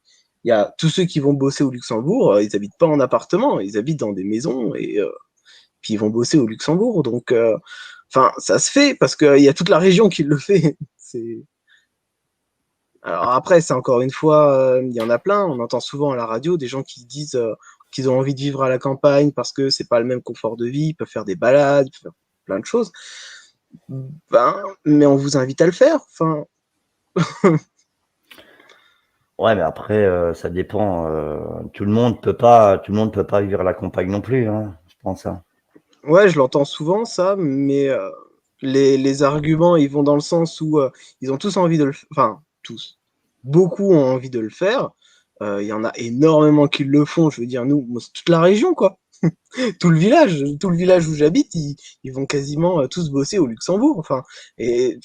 y a tous ceux qui vont bosser au Luxembourg, ils habitent pas en appartement, ils habitent dans des maisons et puis ils vont bosser au Luxembourg. Donc Enfin, ça se fait parce qu'il y a toute la région qui le fait. Alors après, c'est encore une fois, il y en a plein. On entend souvent à la radio des gens qui disent qu'ils ont envie de vivre à la campagne parce que c'est pas le même confort de vie. Ils peuvent faire des balades, ils peuvent faire plein de choses. Mais on vous invite à le faire. Enfin. Ouais, mais après, ça dépend. Tout le monde peut pas vivre à la campagne non plus, hein, je pense. Hein. Ouais, je l'entends souvent ça, mais les arguments, ils vont dans le sens où ils ont tous envie de le faire. Enfin, tous. Beaucoup ont envie de le faire. Il y en a énormément qui le font. Je veux dire, nous, c'est toute la région, quoi. Tout le village où j'habite, ils vont quasiment tous bosser au Luxembourg. Enfin, et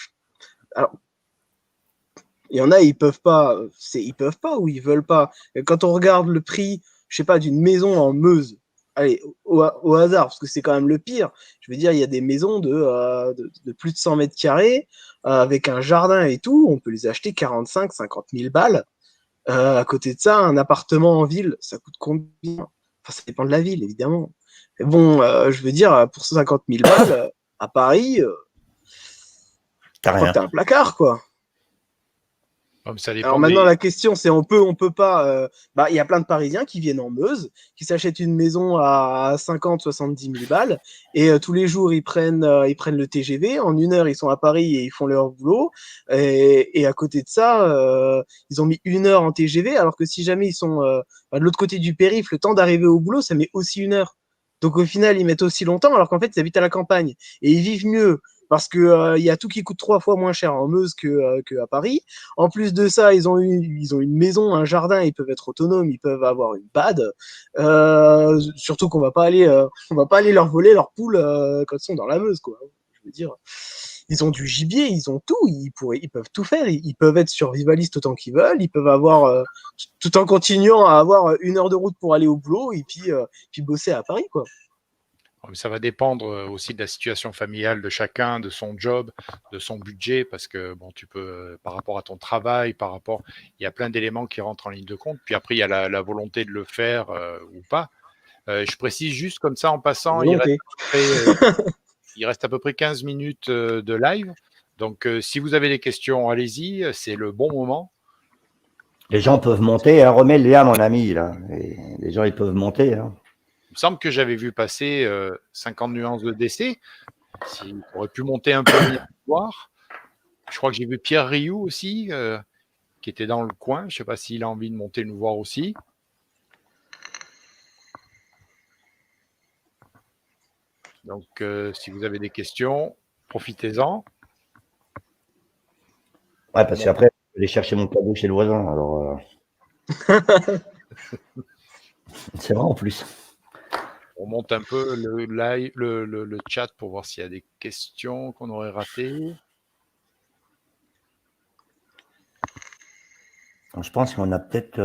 alors, il y en a, ils peuvent pas ou ils veulent pas. Et quand on regarde le prix, je sais pas, d'une maison en Meuse, allez, au hasard, parce que c'est quand même le pire. Je veux dire, il y a des maisons de plus de 100 mètres carrés, avec un jardin et tout, on peut les acheter 45, 50 000 balles. À côté de ça, un appartement en ville, ça coûte combien? Enfin, ça dépend de la ville, évidemment. Mais bon, je veux dire, pour 50 000 balles, à Paris, je crois que t'as un placard, quoi. Alors maintenant, la question, c'est on peut pas. Il y a plein de Parisiens qui viennent en Meuse, qui s'achètent une maison à 50, 70 000 balles, et tous les jours, ils prennent le TGV. En 1 heure, ils sont à Paris et ils font leur boulot. Et à côté de ça, ils ont mis 1 heure en TGV, alors que si jamais ils sont de l'autre côté du périph', le temps d'arriver au boulot, ça met aussi 1 heure. Donc au final, ils mettent aussi longtemps, alors qu'en fait, ils habitent à la campagne. Et ils vivent mieux, parce que y a tout qui coûte 3 fois moins cher en Meuse qu'à Paris. En plus de ça, ils ont une maison, un jardin, ils peuvent être autonomes, ils peuvent avoir une bad. Surtout qu'on va pas aller leur voler leurs poules quand ils sont dans la Meuse, quoi. Je veux dire, ils ont du gibier, ils ont tout, ils peuvent tout faire, ils peuvent être survivalistes autant qu'ils veulent, ils peuvent avoir tout en continuant à avoir 1 heure de route pour aller au boulot et puis bosser à Paris, quoi. Ça va dépendre aussi de la situation familiale de chacun, de son job, de son budget, parce que bon, tu peux, par rapport à ton travail, il y a plein d'éléments qui rentrent en ligne de compte. Puis après, il y a la volonté de le faire ou pas. Je précise juste comme ça en passant, il reste à peu près 15 minutes de live. Donc, si vous avez des questions, allez-y, c'est le bon moment. Les gens peuvent monter, hein. Remets le lien, mon ami, là. Et les gens, ils peuvent monter, hein. Il me semble que j'avais vu passer 50 nuances de décès. Si on aurait pu monter un peu voir. Je crois que j'ai vu Pierre Rioux aussi, qui était dans le coin. Je ne sais pas s'il a envie de monter nous voir aussi. Donc, si vous avez des questions, profitez-en. Ouais, parce qu'après, je vais aller chercher mon cadeau chez le voisin. Alors, c'est vrai en plus. On monte un peu le chat pour voir s'il y a des questions qu'on aurait ratées. Je pense qu'on a peut-être...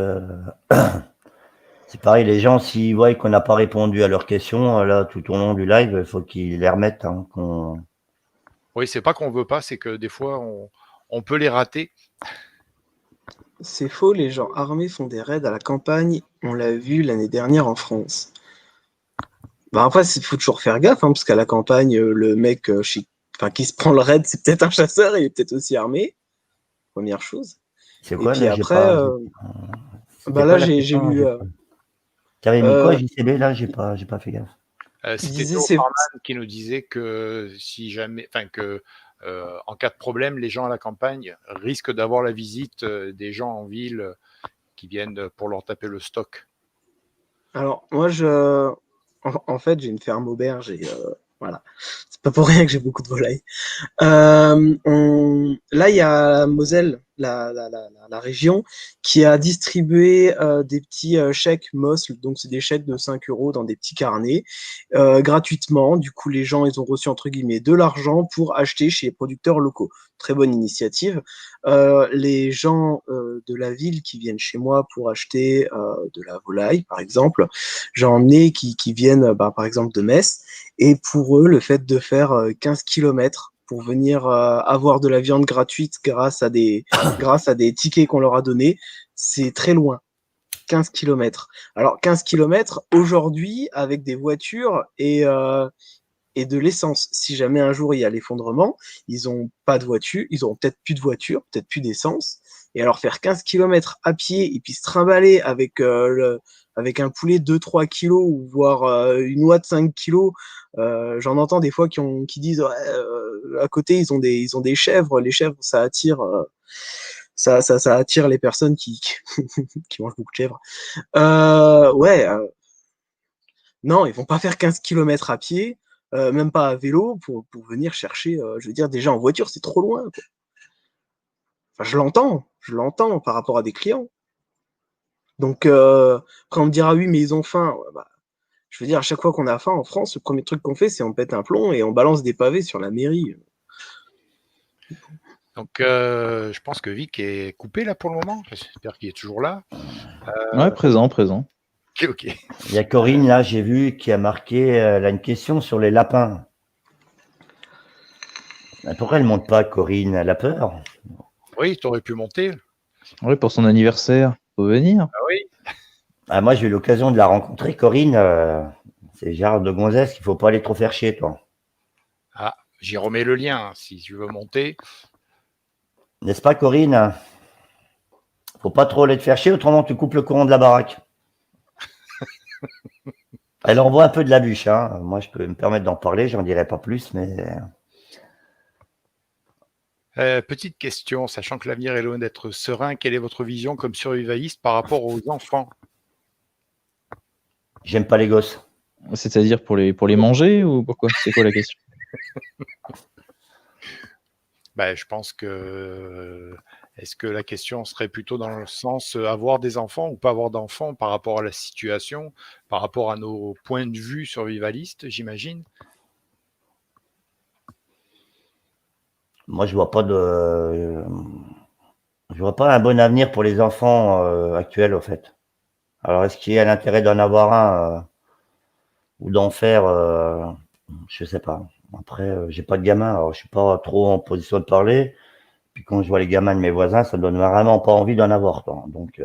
C'est pareil, les gens, s'ils voient qu'on n'a pas répondu à leurs questions, là, tout au long du live, il faut qu'ils les remettent. Hein, Oui, c'est pas qu'on veut pas, c'est que des fois, on peut les rater. C'est faux, les gens armés font des raids à la campagne. On l'a vu l'année dernière en France. Après, il faut toujours faire gaffe, hein, parce qu'à la campagne, le mec qui se prend le raid, c'est peut-être un chasseur, il est peut-être aussi armé. Première chose. C'est quoi, et puis là, après, là, j'ai lu. T'avais mis quoi, JCB, là? J'ai pas fait gaffe. C'était Joe Farman qui nous disait que si jamais, en cas de problème, les gens à la campagne risquent d'avoir la visite des gens en ville qui viennent pour leur taper le stock. Alors, moi, en fait, j'ai une ferme auberge et voilà. C'est pas pour rien que j'ai beaucoup de volailles. Là, il y a Moselle, la région, qui a distribué des petits chèques MOSL, donc c'est des chèques de 5 € dans des petits carnets, gratuitement. Du coup, les gens, ils ont reçu, entre guillemets, de l'argent pour acheter chez les producteurs locaux. Très bonne initiative. Les gens de la ville qui viennent chez moi pour acheter de la volaille, par exemple, j'en ai qui viennent, par exemple, de Metz, et pour eux, le fait de faire 15 km pour venir avoir de la viande gratuite grâce à des tickets qu'on leur a donnés, c'est très loin. 15 km. Alors, 15 km, aujourd'hui, avec des voitures et et de l'essence. Si jamais un jour il y a l'effondrement, ils n'ont pas de voiture, ils auront peut-être plus de voiture, peut-être plus d'essence. Et alors faire 15 km à pied et puis se trimballer avec un poulet de 2-3 kilos ou voire une oie de 5 kilos, j'en entends des fois qui disent à côté ils ont des chèvres, les chèvres ça attire ça attire les personnes qui mangent beaucoup de chèvres. Non, ils vont pas faire 15 km à pied, même pas à vélo, pour venir chercher, je veux dire, déjà en voiture, c'est trop loin, quoi. Enfin, je l'entends par rapport à des clients. Donc, quand on me dira oui, mais ils ont faim, ouais, bah, je veux dire, à chaque fois qu'on a faim en France, le premier truc qu'on fait, c'est on pète un plomb et on balance des pavés sur la mairie. Donc, je pense que Vic est coupé là pour le moment. J'espère qu'il est toujours là. Ouais, présent. Ok. Il y a Corinne, là, j'ai vu, qui a marqué elle a une question sur les lapins. Pourquoi elle ne monte pas, Corinne? Elle a peur? Oui, tu aurais pu monter. Oui, pour son anniversaire, faut venir. Ah oui. Ah, moi, j'ai eu l'occasion de la rencontrer, Corinne. C'est le genre de gonzesse qu'il ne faut pas aller trop faire chier, toi. Ah, j'y remets le lien si tu veux monter. N'est-ce pas, Corinne? Faut pas trop aller te faire chier, autrement tu coupes le courant de la baraque. Elle envoie un peu de la bûche, hein. Moi, je peux me permettre d'en parler, j'en dirai pas plus, mais... Petite question, sachant que l'avenir est loin d'être serein, quelle est votre vision comme survivaliste par rapport aux enfants? J'aime pas les gosses. C'est-à-dire pour les manger ou pourquoi? C'est quoi la question? Je pense que est-ce que la question serait plutôt dans le sens avoir des enfants ou pas avoir d'enfants par rapport à la situation, par rapport à nos points de vue survivalistes, j'imagine? Moi, je vois pas un bon avenir pour les enfants actuels, au fait. Alors, est-ce qu'il y a l'intérêt d'en avoir un ou d'en faire je sais pas. Après, j'ai pas de gamin, alors je suis pas trop en position de parler. Puis quand je vois les gamins de mes voisins, ça me donne vraiment pas envie d'en avoir, quoi. Donc,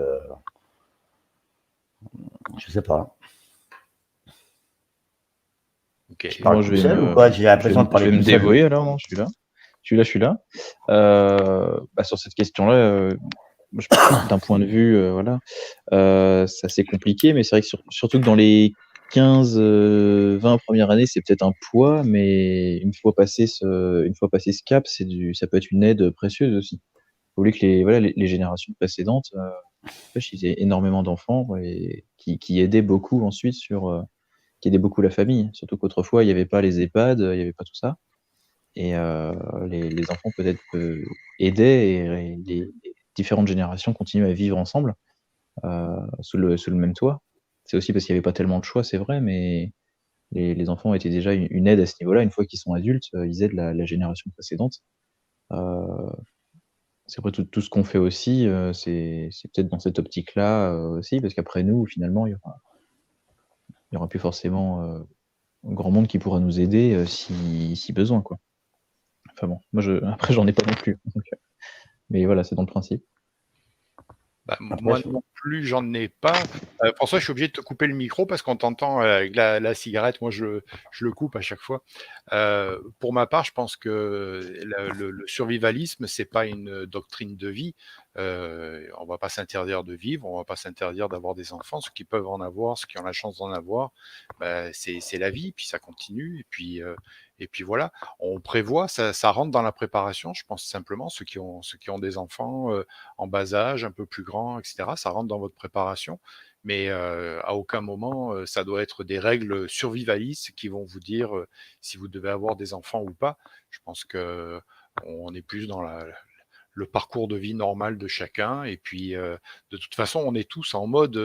je sais pas. Ok. Je parle tout seul ou quoi? J'ai l'impression de parler je vais tout me seul. dévouer alors, non, je suis là. Sur cette question-là, je pense que d'un point de vue, c'est assez compliqué, mais c'est vrai que surtout que dans les 15-20 premières années, c'est peut-être un poids, mais une fois passé ce cap, ça peut être une aide précieuse aussi. Vous voulez que les générations précédentes, ils aient énormément d'enfants et qui aidaient beaucoup ensuite qui aidaient beaucoup la famille. Surtout qu'autrefois, il n'y avait pas les EHPAD, il n'y avait pas tout ça. Et les enfants peut-être aidaient et les différentes générations continuent à vivre ensemble sous le même toit. C'est aussi parce qu'il n'y avait pas tellement de choix, c'est vrai, mais les enfants étaient déjà une aide à ce niveau-là. Une fois qu'ils sont adultes, ils aident la génération précédente. C'est après tout ce qu'on fait aussi, c'est peut-être dans cette optique-là aussi, parce qu'après nous, finalement, il y aura plus forcément un grand monde qui pourra nous aider si besoin, quoi. Enfin bon, après j'en ai pas non plus. Donc, mais voilà, c'est dans le principe. Moi non plus, j'en ai pas. François, je suis obligé de te couper le micro parce qu'on t'entend avec la cigarette. Moi, je le coupe à chaque fois. Pour ma part, je pense que le survivalisme, c'est pas une doctrine de vie. On va pas s'interdire de vivre, on va pas s'interdire d'avoir des enfants. Ceux qui peuvent en avoir, ceux qui ont la chance d'en avoir, c'est la vie, puis ça continue. Et puis voilà, on prévoit, ça rentre dans la préparation. Je pense simplement ceux qui ont des enfants en bas âge, un peu plus grands, etc. Ça rentre dans votre préparation, mais à aucun moment ça doit être des règles survivalistes qui vont vous dire si vous devez avoir des enfants ou pas. Je pense que on est plus dans le parcours de vie normal de chacun, et puis de toute façon, on est tous en mode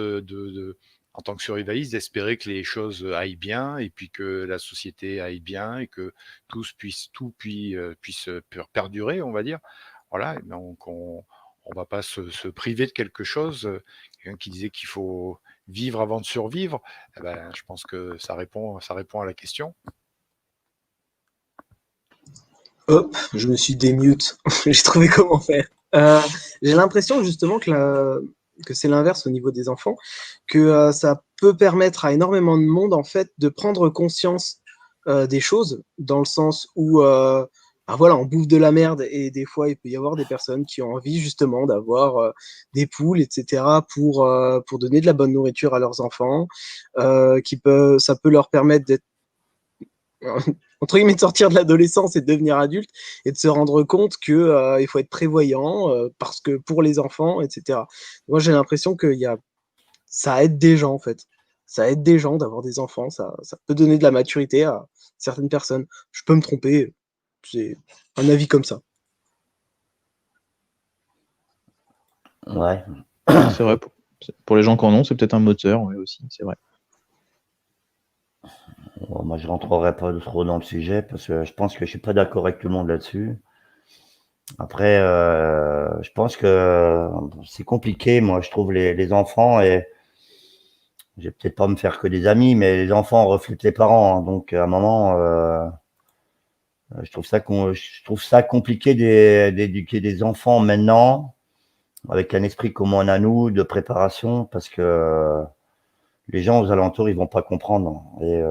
en tant que survivaliste, d'espérer que les choses aillent bien et puis que la société aille bien et que tout puisse perdurer, on va dire. Voilà, donc on va pas se priver de quelque chose. Quelqu'un qui disait qu'il faut vivre avant de survivre, je pense que ça répond à la question. Hop, je me suis démute. J'ai trouvé comment faire. J'ai l'impression justement que c'est l'inverse au niveau des enfants, que ça peut permettre à énormément de monde en fait de prendre conscience des choses, dans le sens où voilà, on bouffe de la merde et des fois il peut y avoir des personnes qui ont envie justement d'avoir des poules, etc. pour donner de la bonne nourriture à leurs enfants, ça peut leur permettre d'être entre guillemets de sortir de l'adolescence et de devenir adulte et de se rendre compte que il faut être prévoyant parce que pour les enfants, etc. Moi j'ai l'impression que ça aide des gens en fait. Ça aide des gens d'avoir des enfants, ça peut donner de la maturité à certaines personnes. Je peux me tromper, c'est un avis comme ça. Ouais. C'est vrai. Pour les gens qui en ont, c'est peut-être un moteur, oui, aussi, c'est vrai. Bon, moi, je rentrerai pas trop dans le sujet parce que je pense que je suis pas d'accord avec tout le monde là-dessus. Après, je pense que c'est compliqué. Moi, je trouve les enfants, et je vais peut-être pas me faire que des amis, mais les enfants reflètent les parents, hein. Donc, à un moment, je trouve ça compliqué d'éduquer des enfants maintenant avec un esprit comme on a nous de préparation, parce que les gens aux alentours, ils vont pas comprendre. Et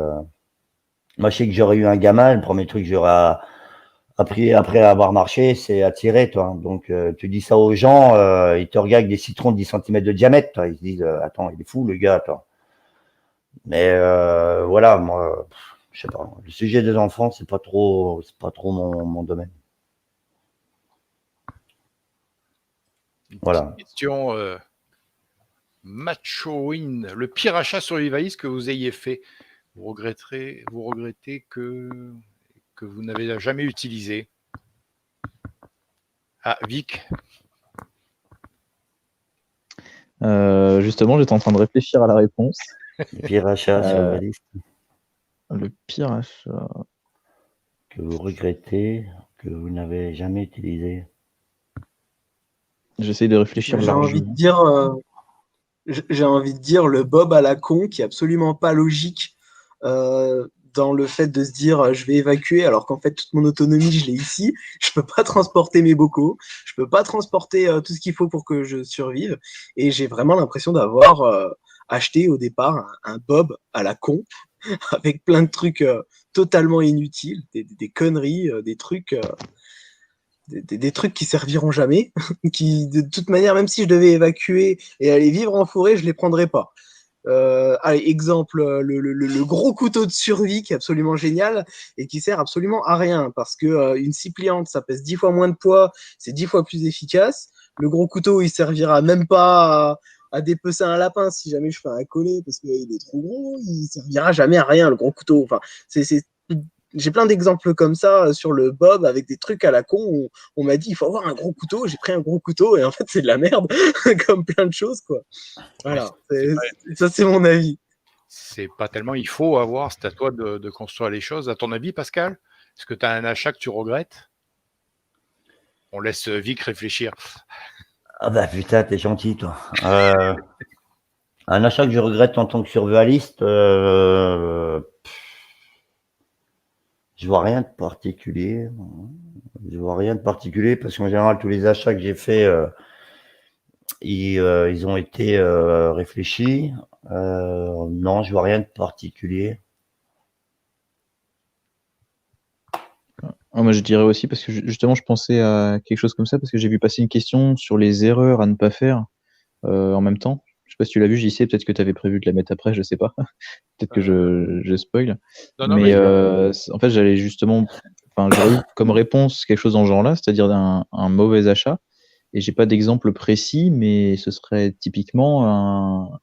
moi, je sais que j'aurais eu un gamin, le premier truc que j'aurais appris après avoir marché, c'est à tirer, toi. Donc, tu dis ça aux gens, ils te regardent avec des citrons de 10 cm de diamètre, toi. Ils se disent, attends, il est fou, le gars, attends. Mais voilà, moi, je sais pas. Le sujet des enfants, c'est pas trop mon domaine. Une Voilà. petite question Macho Win, le pire achat survivaliste que vous ayez fait, vous regrettez que vous n'avez jamais utilisé. Ah, Vic. Justement, j'étais en train de réfléchir à la réponse. Le pire achat sur la liste Le pire achat. que vous regrettez, que vous n'avez jamais utilisé. J'essaye de réfléchir J'ai envie largement. de dire, j'ai envie de dire le Bob à la con qui est absolument pas logique dans le fait de se dire je vais évacuer alors qu'en fait toute mon autonomie je l'ai ici, je peux pas transporter mes bocaux, je peux pas transporter tout ce qu'il faut pour que je survive et j'ai vraiment l'impression d'avoir acheté au départ un Bob à la con avec plein de trucs totalement inutiles, des conneries, des trucs des trucs qui serviront jamais, qui de toute manière, même si je devais évacuer et aller vivre en forêt, je les prendrais pas. Allez, exemple, le gros couteau de survie qui est absolument génial et qui sert absolument à rien parce que une scie pliante, ça pèse 10 fois moins de poids, c'est 10 fois plus efficace. Le gros couteau, il servira même pas à dépecer un lapin si jamais je fais un collet parce qu'il est trop gros, il servira jamais à rien, le gros couteau. Enfin, j'ai plein d'exemples comme ça sur le Bob avec des trucs à la con où on m'a dit il faut avoir un gros couteau, j'ai pris un gros couteau et en fait c'est de la merde comme plein de choses quoi. Voilà, ça c'est mon avis. C'est pas tellement il faut avoir, c'est à toi de construire les choses. À ton avis, Pascal, est-ce que tu as un achat que tu regrettes? On laisse Vic réfléchir. Ah bah putain, t'es gentil, toi. Un achat que je regrette en tant que survivaliste, je vois rien de particulier. Je vois rien de particulier parce qu'en général, tous les achats que j'ai faits, ils ont été réfléchis. Non, je vois rien de particulier. Moi, je dirais aussi, parce que justement, je pensais à quelque chose comme ça, parce que j'ai vu passer une question sur les erreurs à ne pas faire en même temps. Je sais pas si tu l'as vu, JC, peut-être que tu avais prévu de la mettre après, je sais pas. Peut-être que je spoil. Non, Mais mais en fait, j'allais justement, enfin, j'aurais eu comme réponse quelque chose dans ce genre-là, c'est-à-dire un mauvais achat. Et j'ai pas d'exemple précis, mais ce serait typiquement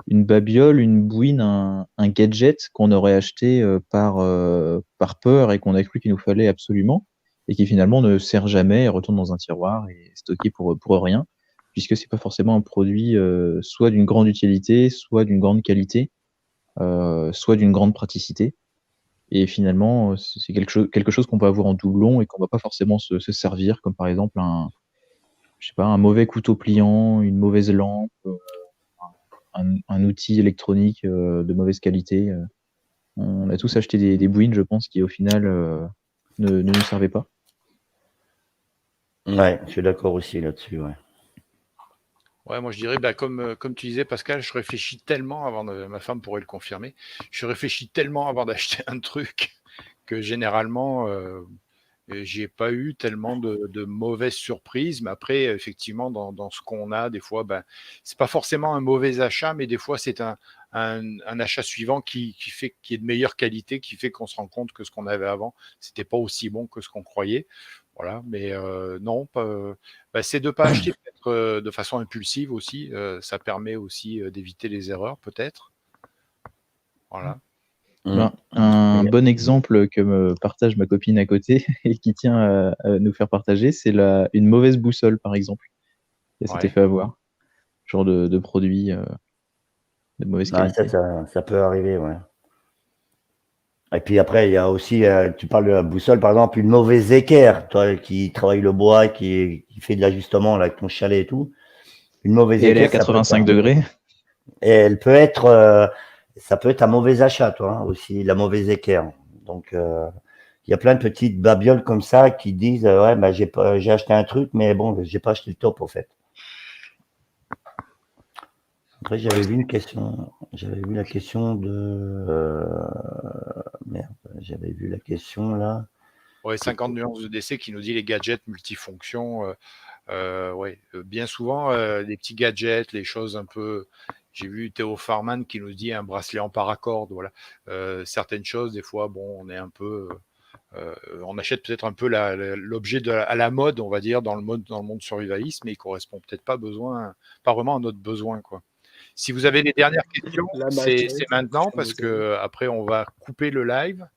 une babiole, une bouine, un gadget qu'on aurait acheté par peur et qu'on a cru qu'il nous fallait absolument, et qui finalement ne sert jamais et retourne dans un tiroir et est stocké pour rien, puisque c'est pas forcément un produit soit d'une grande utilité, soit d'une grande qualité, soit d'une grande praticité. Et finalement, c'est quelque chose qu'on peut avoir en doublon et qu'on va pas forcément se servir, comme par exemple je sais pas, un mauvais couteau pliant, une mauvaise lampe, un outil électronique de mauvaise qualité. On a tous acheté des bouines, je pense, qui au final ne nous servaient pas. Ouais, je suis d'accord aussi là-dessus, ouais. ouais, moi je dirais, comme tu disais, Pascal, je réfléchis tellement avant ma femme pourrait le confirmer, je réfléchis tellement avant d'acheter un truc que généralement, j'ai pas eu tellement de mauvaises surprises. Mais après, effectivement, dans ce qu'on a, des fois, ben, c'est pas forcément un mauvais achat, mais des fois, c'est un achat suivant qui est de meilleure qualité, qui fait qu'on se rend compte que ce qu'on avait avant, c'était pas aussi bon que ce qu'on croyait. Voilà, mais non, c'est de pas acheter peut-être de façon impulsive aussi. Ça permet aussi d'éviter les erreurs, peut-être. Voilà. Ben, un bon exemple que me partage ma copine à côté et qui tient à nous faire partager, c'est une mauvaise boussole, par exemple. Elle s'était Ouais. fait avoir. Genre de produit de mauvaise Ouais, qualité. ça peut arriver, ouais. Et puis après, il y a aussi, tu parles de la boussole, par exemple, une mauvaise équerre, toi qui travaille le bois, qui fait de l'ajustement là, avec ton chalet et tout. Une mauvaise Et elle est à équerre, ça peut 85 faire. degrés. Et elle peut être, ça peut être un mauvais achat, toi, hein, aussi, la mauvaise équerre. Donc, il y a plein de petites babioles comme ça qui disent, ouais, bah, j'ai acheté un truc, mais bon, j'ai pas acheté le top, en fait. Après, j'avais vu la question merde, j'avais vu la question là. Ouais, 50 nuances de décès qui nous dit les gadgets multifonctions. Ouais, bien souvent, les petits gadgets, les choses un peu. J'ai vu Théo Farman qui nous dit un bracelet en paracorde. Voilà. Certaines choses, des fois, bon, on est un peu. On achète peut-être un peu l'objet à la mode, on va dire, dans le monde survivaliste, mais il correspond peut-être pas vraiment à notre besoin, quoi. Si vous avez des dernières questions, La c'est machette, maintenant comme parce vous savez. que après on va couper le live.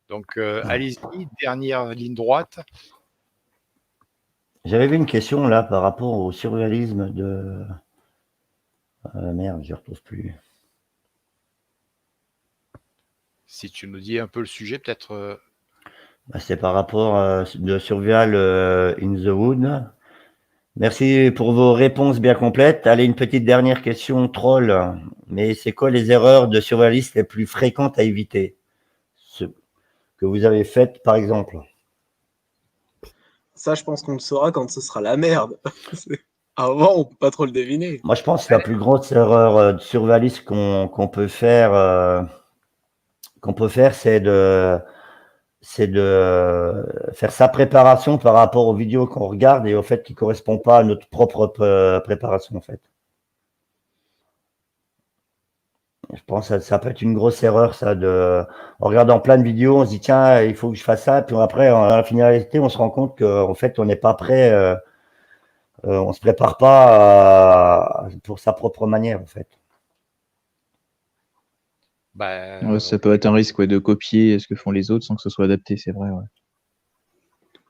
Donc allez-y, dernière ligne droite. J'avais vu une question là par rapport au surréalisme de. Merde, je ne retrouve plus. Si tu nous dis un peu le sujet, peut-être. C'est par rapport de Survival in the Wood. Merci pour vos réponses bien complètes. Allez, une petite dernière question troll. Mais c'est quoi les erreurs de survivaliste les plus fréquentes à éviter? Ce que vous avez faites, par exemple. Ça, je pense qu'on le saura quand ce sera la merde. Avant, on peut pas trop le deviner. Moi, je pense que la plus grosse erreur de survivaliste qu'on peut faire, c'est de faire sa préparation par rapport aux vidéos qu'on regarde et au fait qui ne correspond pas à notre propre préparation, en fait. Je pense que ça peut être une grosse erreur, ça, en regardant plein de vidéos, on se dit, tiens, il faut que je fasse ça, puis après, à la finalité, on se rend compte qu'en fait, on n'est pas prêt, on ne se prépare pas pour sa propre manière, en fait. Ouais, ça peut être un risque de copier ce que font les autres sans que ce soit adapté, c'est vrai. Ouais.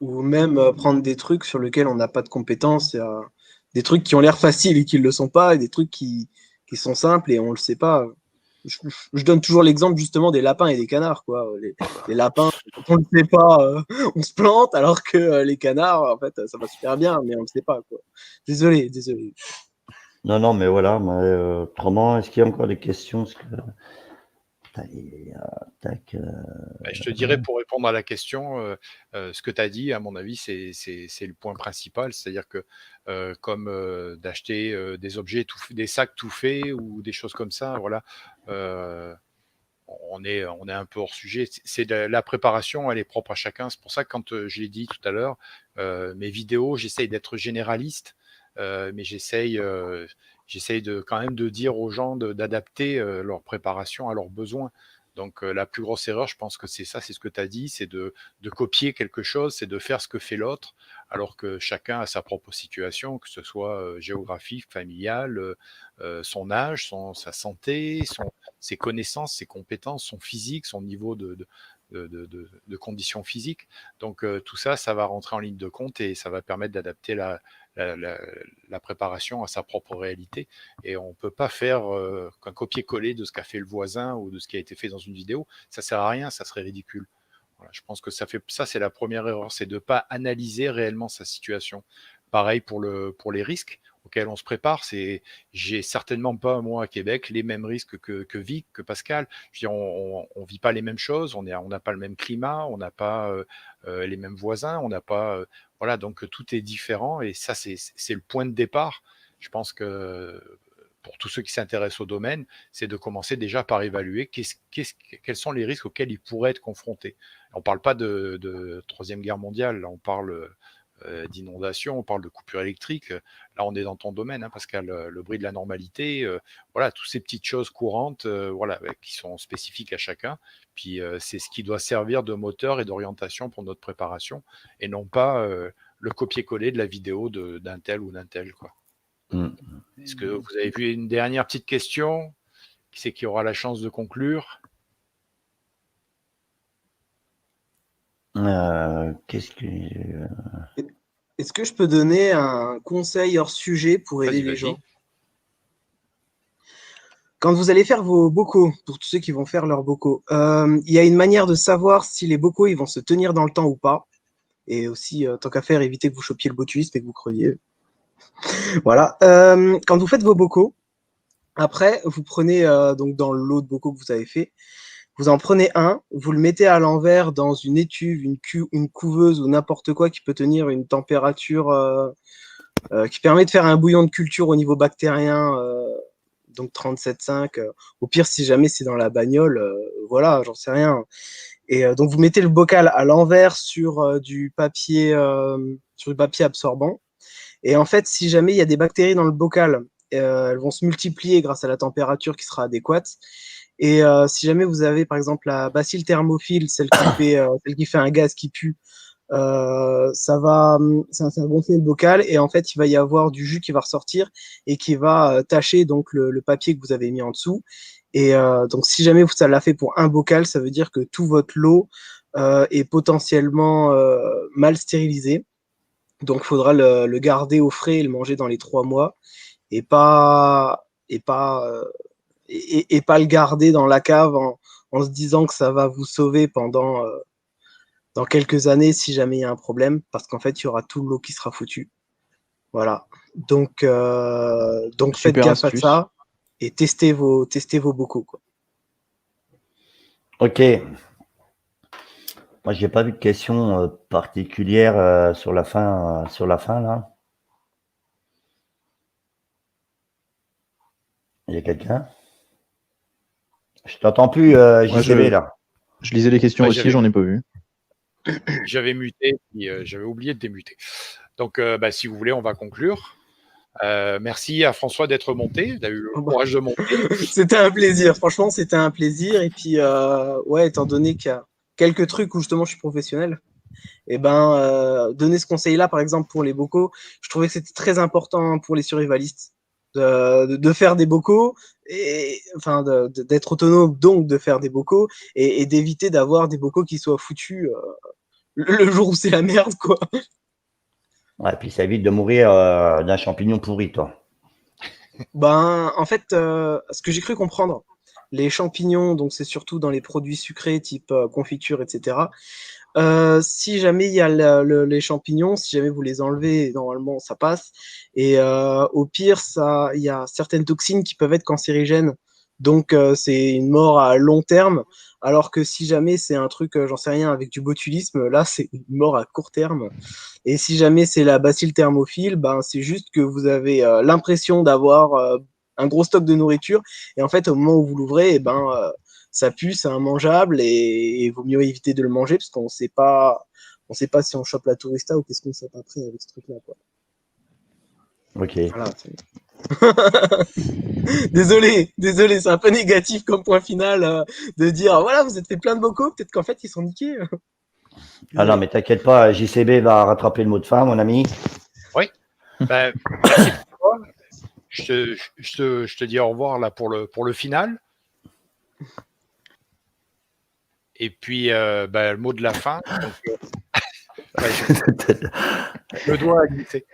Ou même prendre des trucs sur lesquels on n'a pas de compétences. Des trucs qui ont l'air faciles et qui ne le sont pas, et des trucs qui sont simples et on ne le sait pas. Je donne toujours l'exemple justement des lapins et des canards, quoi. Les lapins, quand on ne le sait pas, on se plante, alors que les canards, en fait, ça va super bien, mais on ne le sait pas, quoi. Désolé. Non, mais voilà. Mais, autrement, est-ce qu'il y a encore des questions? Je te dirais, pour répondre à la question, ce que tu as dit, à mon avis, c'est le point principal. C'est-à-dire que comme d'acheter des objets, des sacs tout faits ou des choses comme ça, voilà, on est un peu hors sujet. C'est la préparation, elle est propre à chacun. C'est pour ça que quand je l'ai dit tout à l'heure, mes vidéos, j'essaye d'être généraliste, mais j'essaye quand même de dire aux gens d'adapter leur préparation à leurs besoins. Donc la plus grosse erreur, je pense que c'est ça, c'est ce que tu as dit, c'est de copier quelque chose, c'est de faire ce que fait l'autre, alors que chacun a sa propre situation, que ce soit géographique, familiale, son âge, sa santé, ses connaissances, ses compétences, son physique, son niveau de conditions physiques. Donc tout ça, ça va rentrer en ligne de compte et ça va permettre d'adapter la préparation à sa propre réalité. Et on ne peut pas faire qu'un copier-coller de ce qu'a fait le voisin ou de ce qui a été fait dans une vidéo. Ça ne sert à rien, ça serait ridicule. Voilà, je pense que ça, c'est la première erreur, c'est de ne pas analyser réellement sa situation. Pareil pour les risques auxquels on se prépare. J'ai certainement pas, moi, à Québec, les mêmes risques que Vic, que Pascal. Je veux dire, on vit pas les mêmes choses, on n'a pas le même climat, on n'a pas les mêmes voisins, on n'a pas. Voilà, donc tout est différent et ça, c'est le point de départ. Je pense que pour tous ceux qui s'intéressent au domaine, c'est de commencer déjà par évaluer quels sont les risques auxquels ils pourraient être confrontés. On ne parle pas de Troisième Guerre mondiale, là on parle d'inondation, on parle de coupure électrique. Là, on est dans ton domaine, Pascal, le bruit de la normalité, voilà, toutes ces petites choses courantes, voilà, qui sont spécifiques à chacun. Puis c'est ce qui doit servir de moteur et d'orientation pour notre préparation, et non pas le copier-coller de la vidéo d'un tel ou d'un tel, quoi. Est-ce que vous avez vu une dernière petite question? Qui c'est qui aura la chance de conclure? Est-ce que je peux donner un conseil hors sujet pour aider les gens? Quand vous allez faire vos bocaux, pour tous ceux qui vont faire leurs bocaux, il y a une manière de savoir si les bocaux ils vont se tenir dans le temps ou pas. Et aussi, tant qu'à faire, éviter que vous chopiez le botulisme et que vous creviez. Voilà. Quand vous faites vos bocaux, après, vous prenez donc dans le lot de bocaux que vous avez fait, vous en prenez un, vous le mettez à l'envers dans une étuve, une couveuse ou n'importe quoi qui peut tenir une température qui permet de faire un bouillon de culture au niveau bactérien, donc 37,5. Au pire, si jamais c'est dans la bagnole, voilà, j'en sais rien. Et donc vous mettez le bocal à l'envers sur du papier absorbant. Et en fait, si jamais il y a des bactéries dans le bocal, elles vont se multiplier grâce à la température qui sera adéquate. Et si jamais vous avez par exemple la bacille thermophile, celle qui fait un gaz qui pue, ça va gonfler le bocal et en fait il va y avoir du jus qui va ressortir et qui va tacher donc le papier que vous avez mis en dessous. Et donc si jamais ça l'a fait pour un bocal, ça veut dire que tout votre lot est potentiellement mal stérilisé. Donc il faudra le garder au frais et le manger dans les 3 mois et pas le garder dans la cave en se disant que ça va vous sauver dans quelques années si jamais il y a un problème, parce qu'en fait, il y aura tout l'eau qui sera foutu. Voilà. Donc faites gaffe à ça et testez vos bocaux, quoi. Ok. Moi, j'ai pas vu de question particulière sur la fin là. Il y a quelqu'un? Je t'entends plus, JCB là. Je lisais les questions aussi, j'en ai pas vu. J'avais muté, puis j'avais oublié de démuter. Donc, si vous voulez, on va conclure. Merci à François d'être monté. Il a eu le courage de monter. C'était un plaisir. Franchement, c'était un plaisir. Et puis, ouais, étant donné qu'il y a quelques trucs où justement je suis professionnel, et donner ce conseil-là, par exemple, pour les bocaux, je trouvais que c'était très important pour les survivalistes de faire des bocaux, et enfin d'être autonome, donc de faire des bocaux, et d'éviter d'avoir des bocaux qui soient foutus le jour où c'est la merde, quoi. Ouais, puis ça évite de mourir d'un champignon pourri, toi. En fait, ce que j'ai cru comprendre, les champignons, donc c'est surtout dans les produits sucrés type confiture, etc. Si jamais il y a les champignons, si jamais vous les enlevez, normalement ça passe. Et au pire, il y a certaines toxines qui peuvent être cancérigènes. Donc c'est une mort à long terme. Alors que si jamais c'est un truc, j'en sais rien, avec du botulisme, là c'est une mort à court terme. Et si jamais c'est la bacille thermophile, c'est juste que vous avez l'impression d'avoir un gros stock de nourriture. Et en fait, au moment où vous l'ouvrez, ça pue, c'est immangeable et il vaut mieux éviter de le manger parce qu'on sait pas si on chope la tourista ou qu'est-ce qu'on chope après avec ce truc-là, quoi. Ok. Voilà, désolé, c'est un peu négatif comme point final de dire voilà, vous êtes fait plein de bocaux, peut-être qu'en fait ils sont niqués. Ah non, mais t'inquiète pas, JCB va rattraper le mot de fin, mon ami. Oui. Merci pour toi. Je te dis au revoir là pour le final. Et puis le mot de la fin. Donc, le doigt à glisser.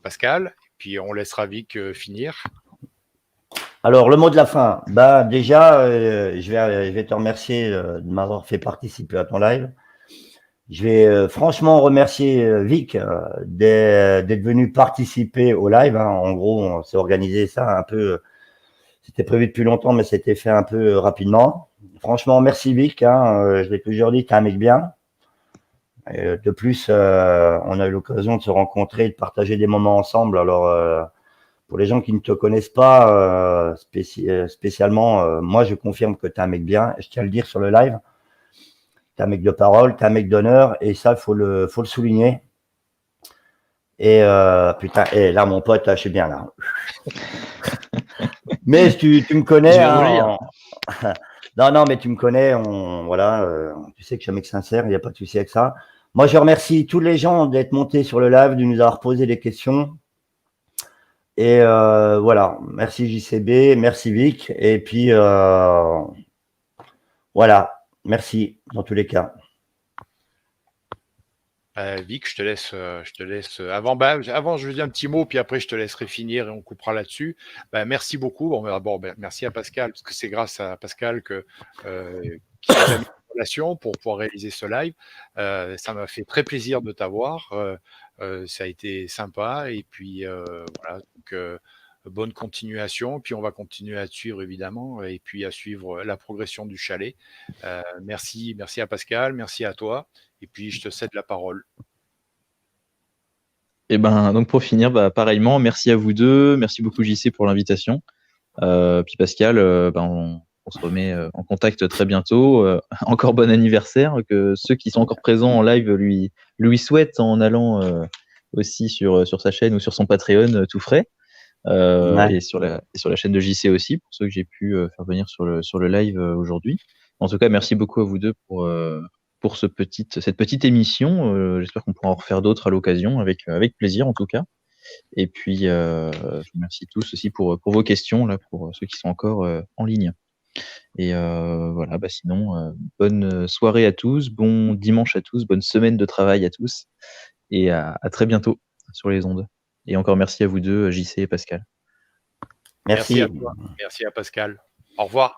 Pascal, puis on laissera Vic finir. Alors, le mot de la fin. Déjà, je vais te remercier de m'avoir fait participer à ton live. Je vais franchement remercier Vic d'être venu participer au live. En gros, on s'est organisé ça un peu. C'était prévu depuis longtemps, mais c'était fait un peu rapidement. Franchement, merci Vic. Je l'ai toujours dit, t'es un mec bien. Et de plus, on a eu l'occasion de se rencontrer, de partager des moments ensemble. Alors, pour les gens qui ne te connaissent pas spécialement, moi, je confirme que tu es un mec bien. Je tiens à le dire sur le live. Tu es un mec de parole, tu es un mec d'honneur. Et ça, faut le souligner. Et putain, là, mon pote, je suis bien là. Mais tu me connais. Non, mais tu me connais. Voilà, tu sais que je suis un mec sincère. Il n'y a pas de souci avec ça. Moi, je remercie tous les gens d'être montés sur le live, de nous avoir posé des questions. Et voilà, merci JCB, merci Vic. Et puis voilà, merci dans tous les cas. Vic, je te laisse. Avant, je veux dire un petit mot, puis après je te laisserai finir et on coupera là-dessus. Merci beaucoup. Bon, merci à Pascal, parce que c'est grâce à Pascal qui nous a mis en relation pour pouvoir réaliser ce live. Ça m'a fait très plaisir de t'avoir. Ça a été sympa. Et puis voilà, donc bonne continuation. Puis on va continuer à te suivre évidemment, et puis à suivre la progression du chalet. Merci à Pascal, merci à toi. Et puis, je te cède la parole. Et donc pour finir, pareillement, merci à vous deux. Merci beaucoup, JC, pour l'invitation. Puis Pascal, on se remet en contact très bientôt. Encore bon anniversaire. Que ceux qui sont encore présents en live lui souhaitent en allant aussi sur sa chaîne ou sur son Patreon tout frais. Et sur la chaîne de JC aussi, pour ceux que j'ai pu faire venir sur le live aujourd'hui. En tout cas, merci beaucoup à vous deux pour cette petite émission. J'espère qu'on pourra en refaire d'autres à l'occasion, avec plaisir en tout cas. Et puis, je vous remercie tous aussi pour vos questions, là, pour ceux qui sont encore en ligne. Et voilà, sinon, bonne soirée à tous, bon dimanche à tous, bonne semaine de travail à tous, et à très bientôt sur les ondes. Et encore merci à vous deux, JC et Pascal. Merci à toi, merci à Pascal. Au revoir.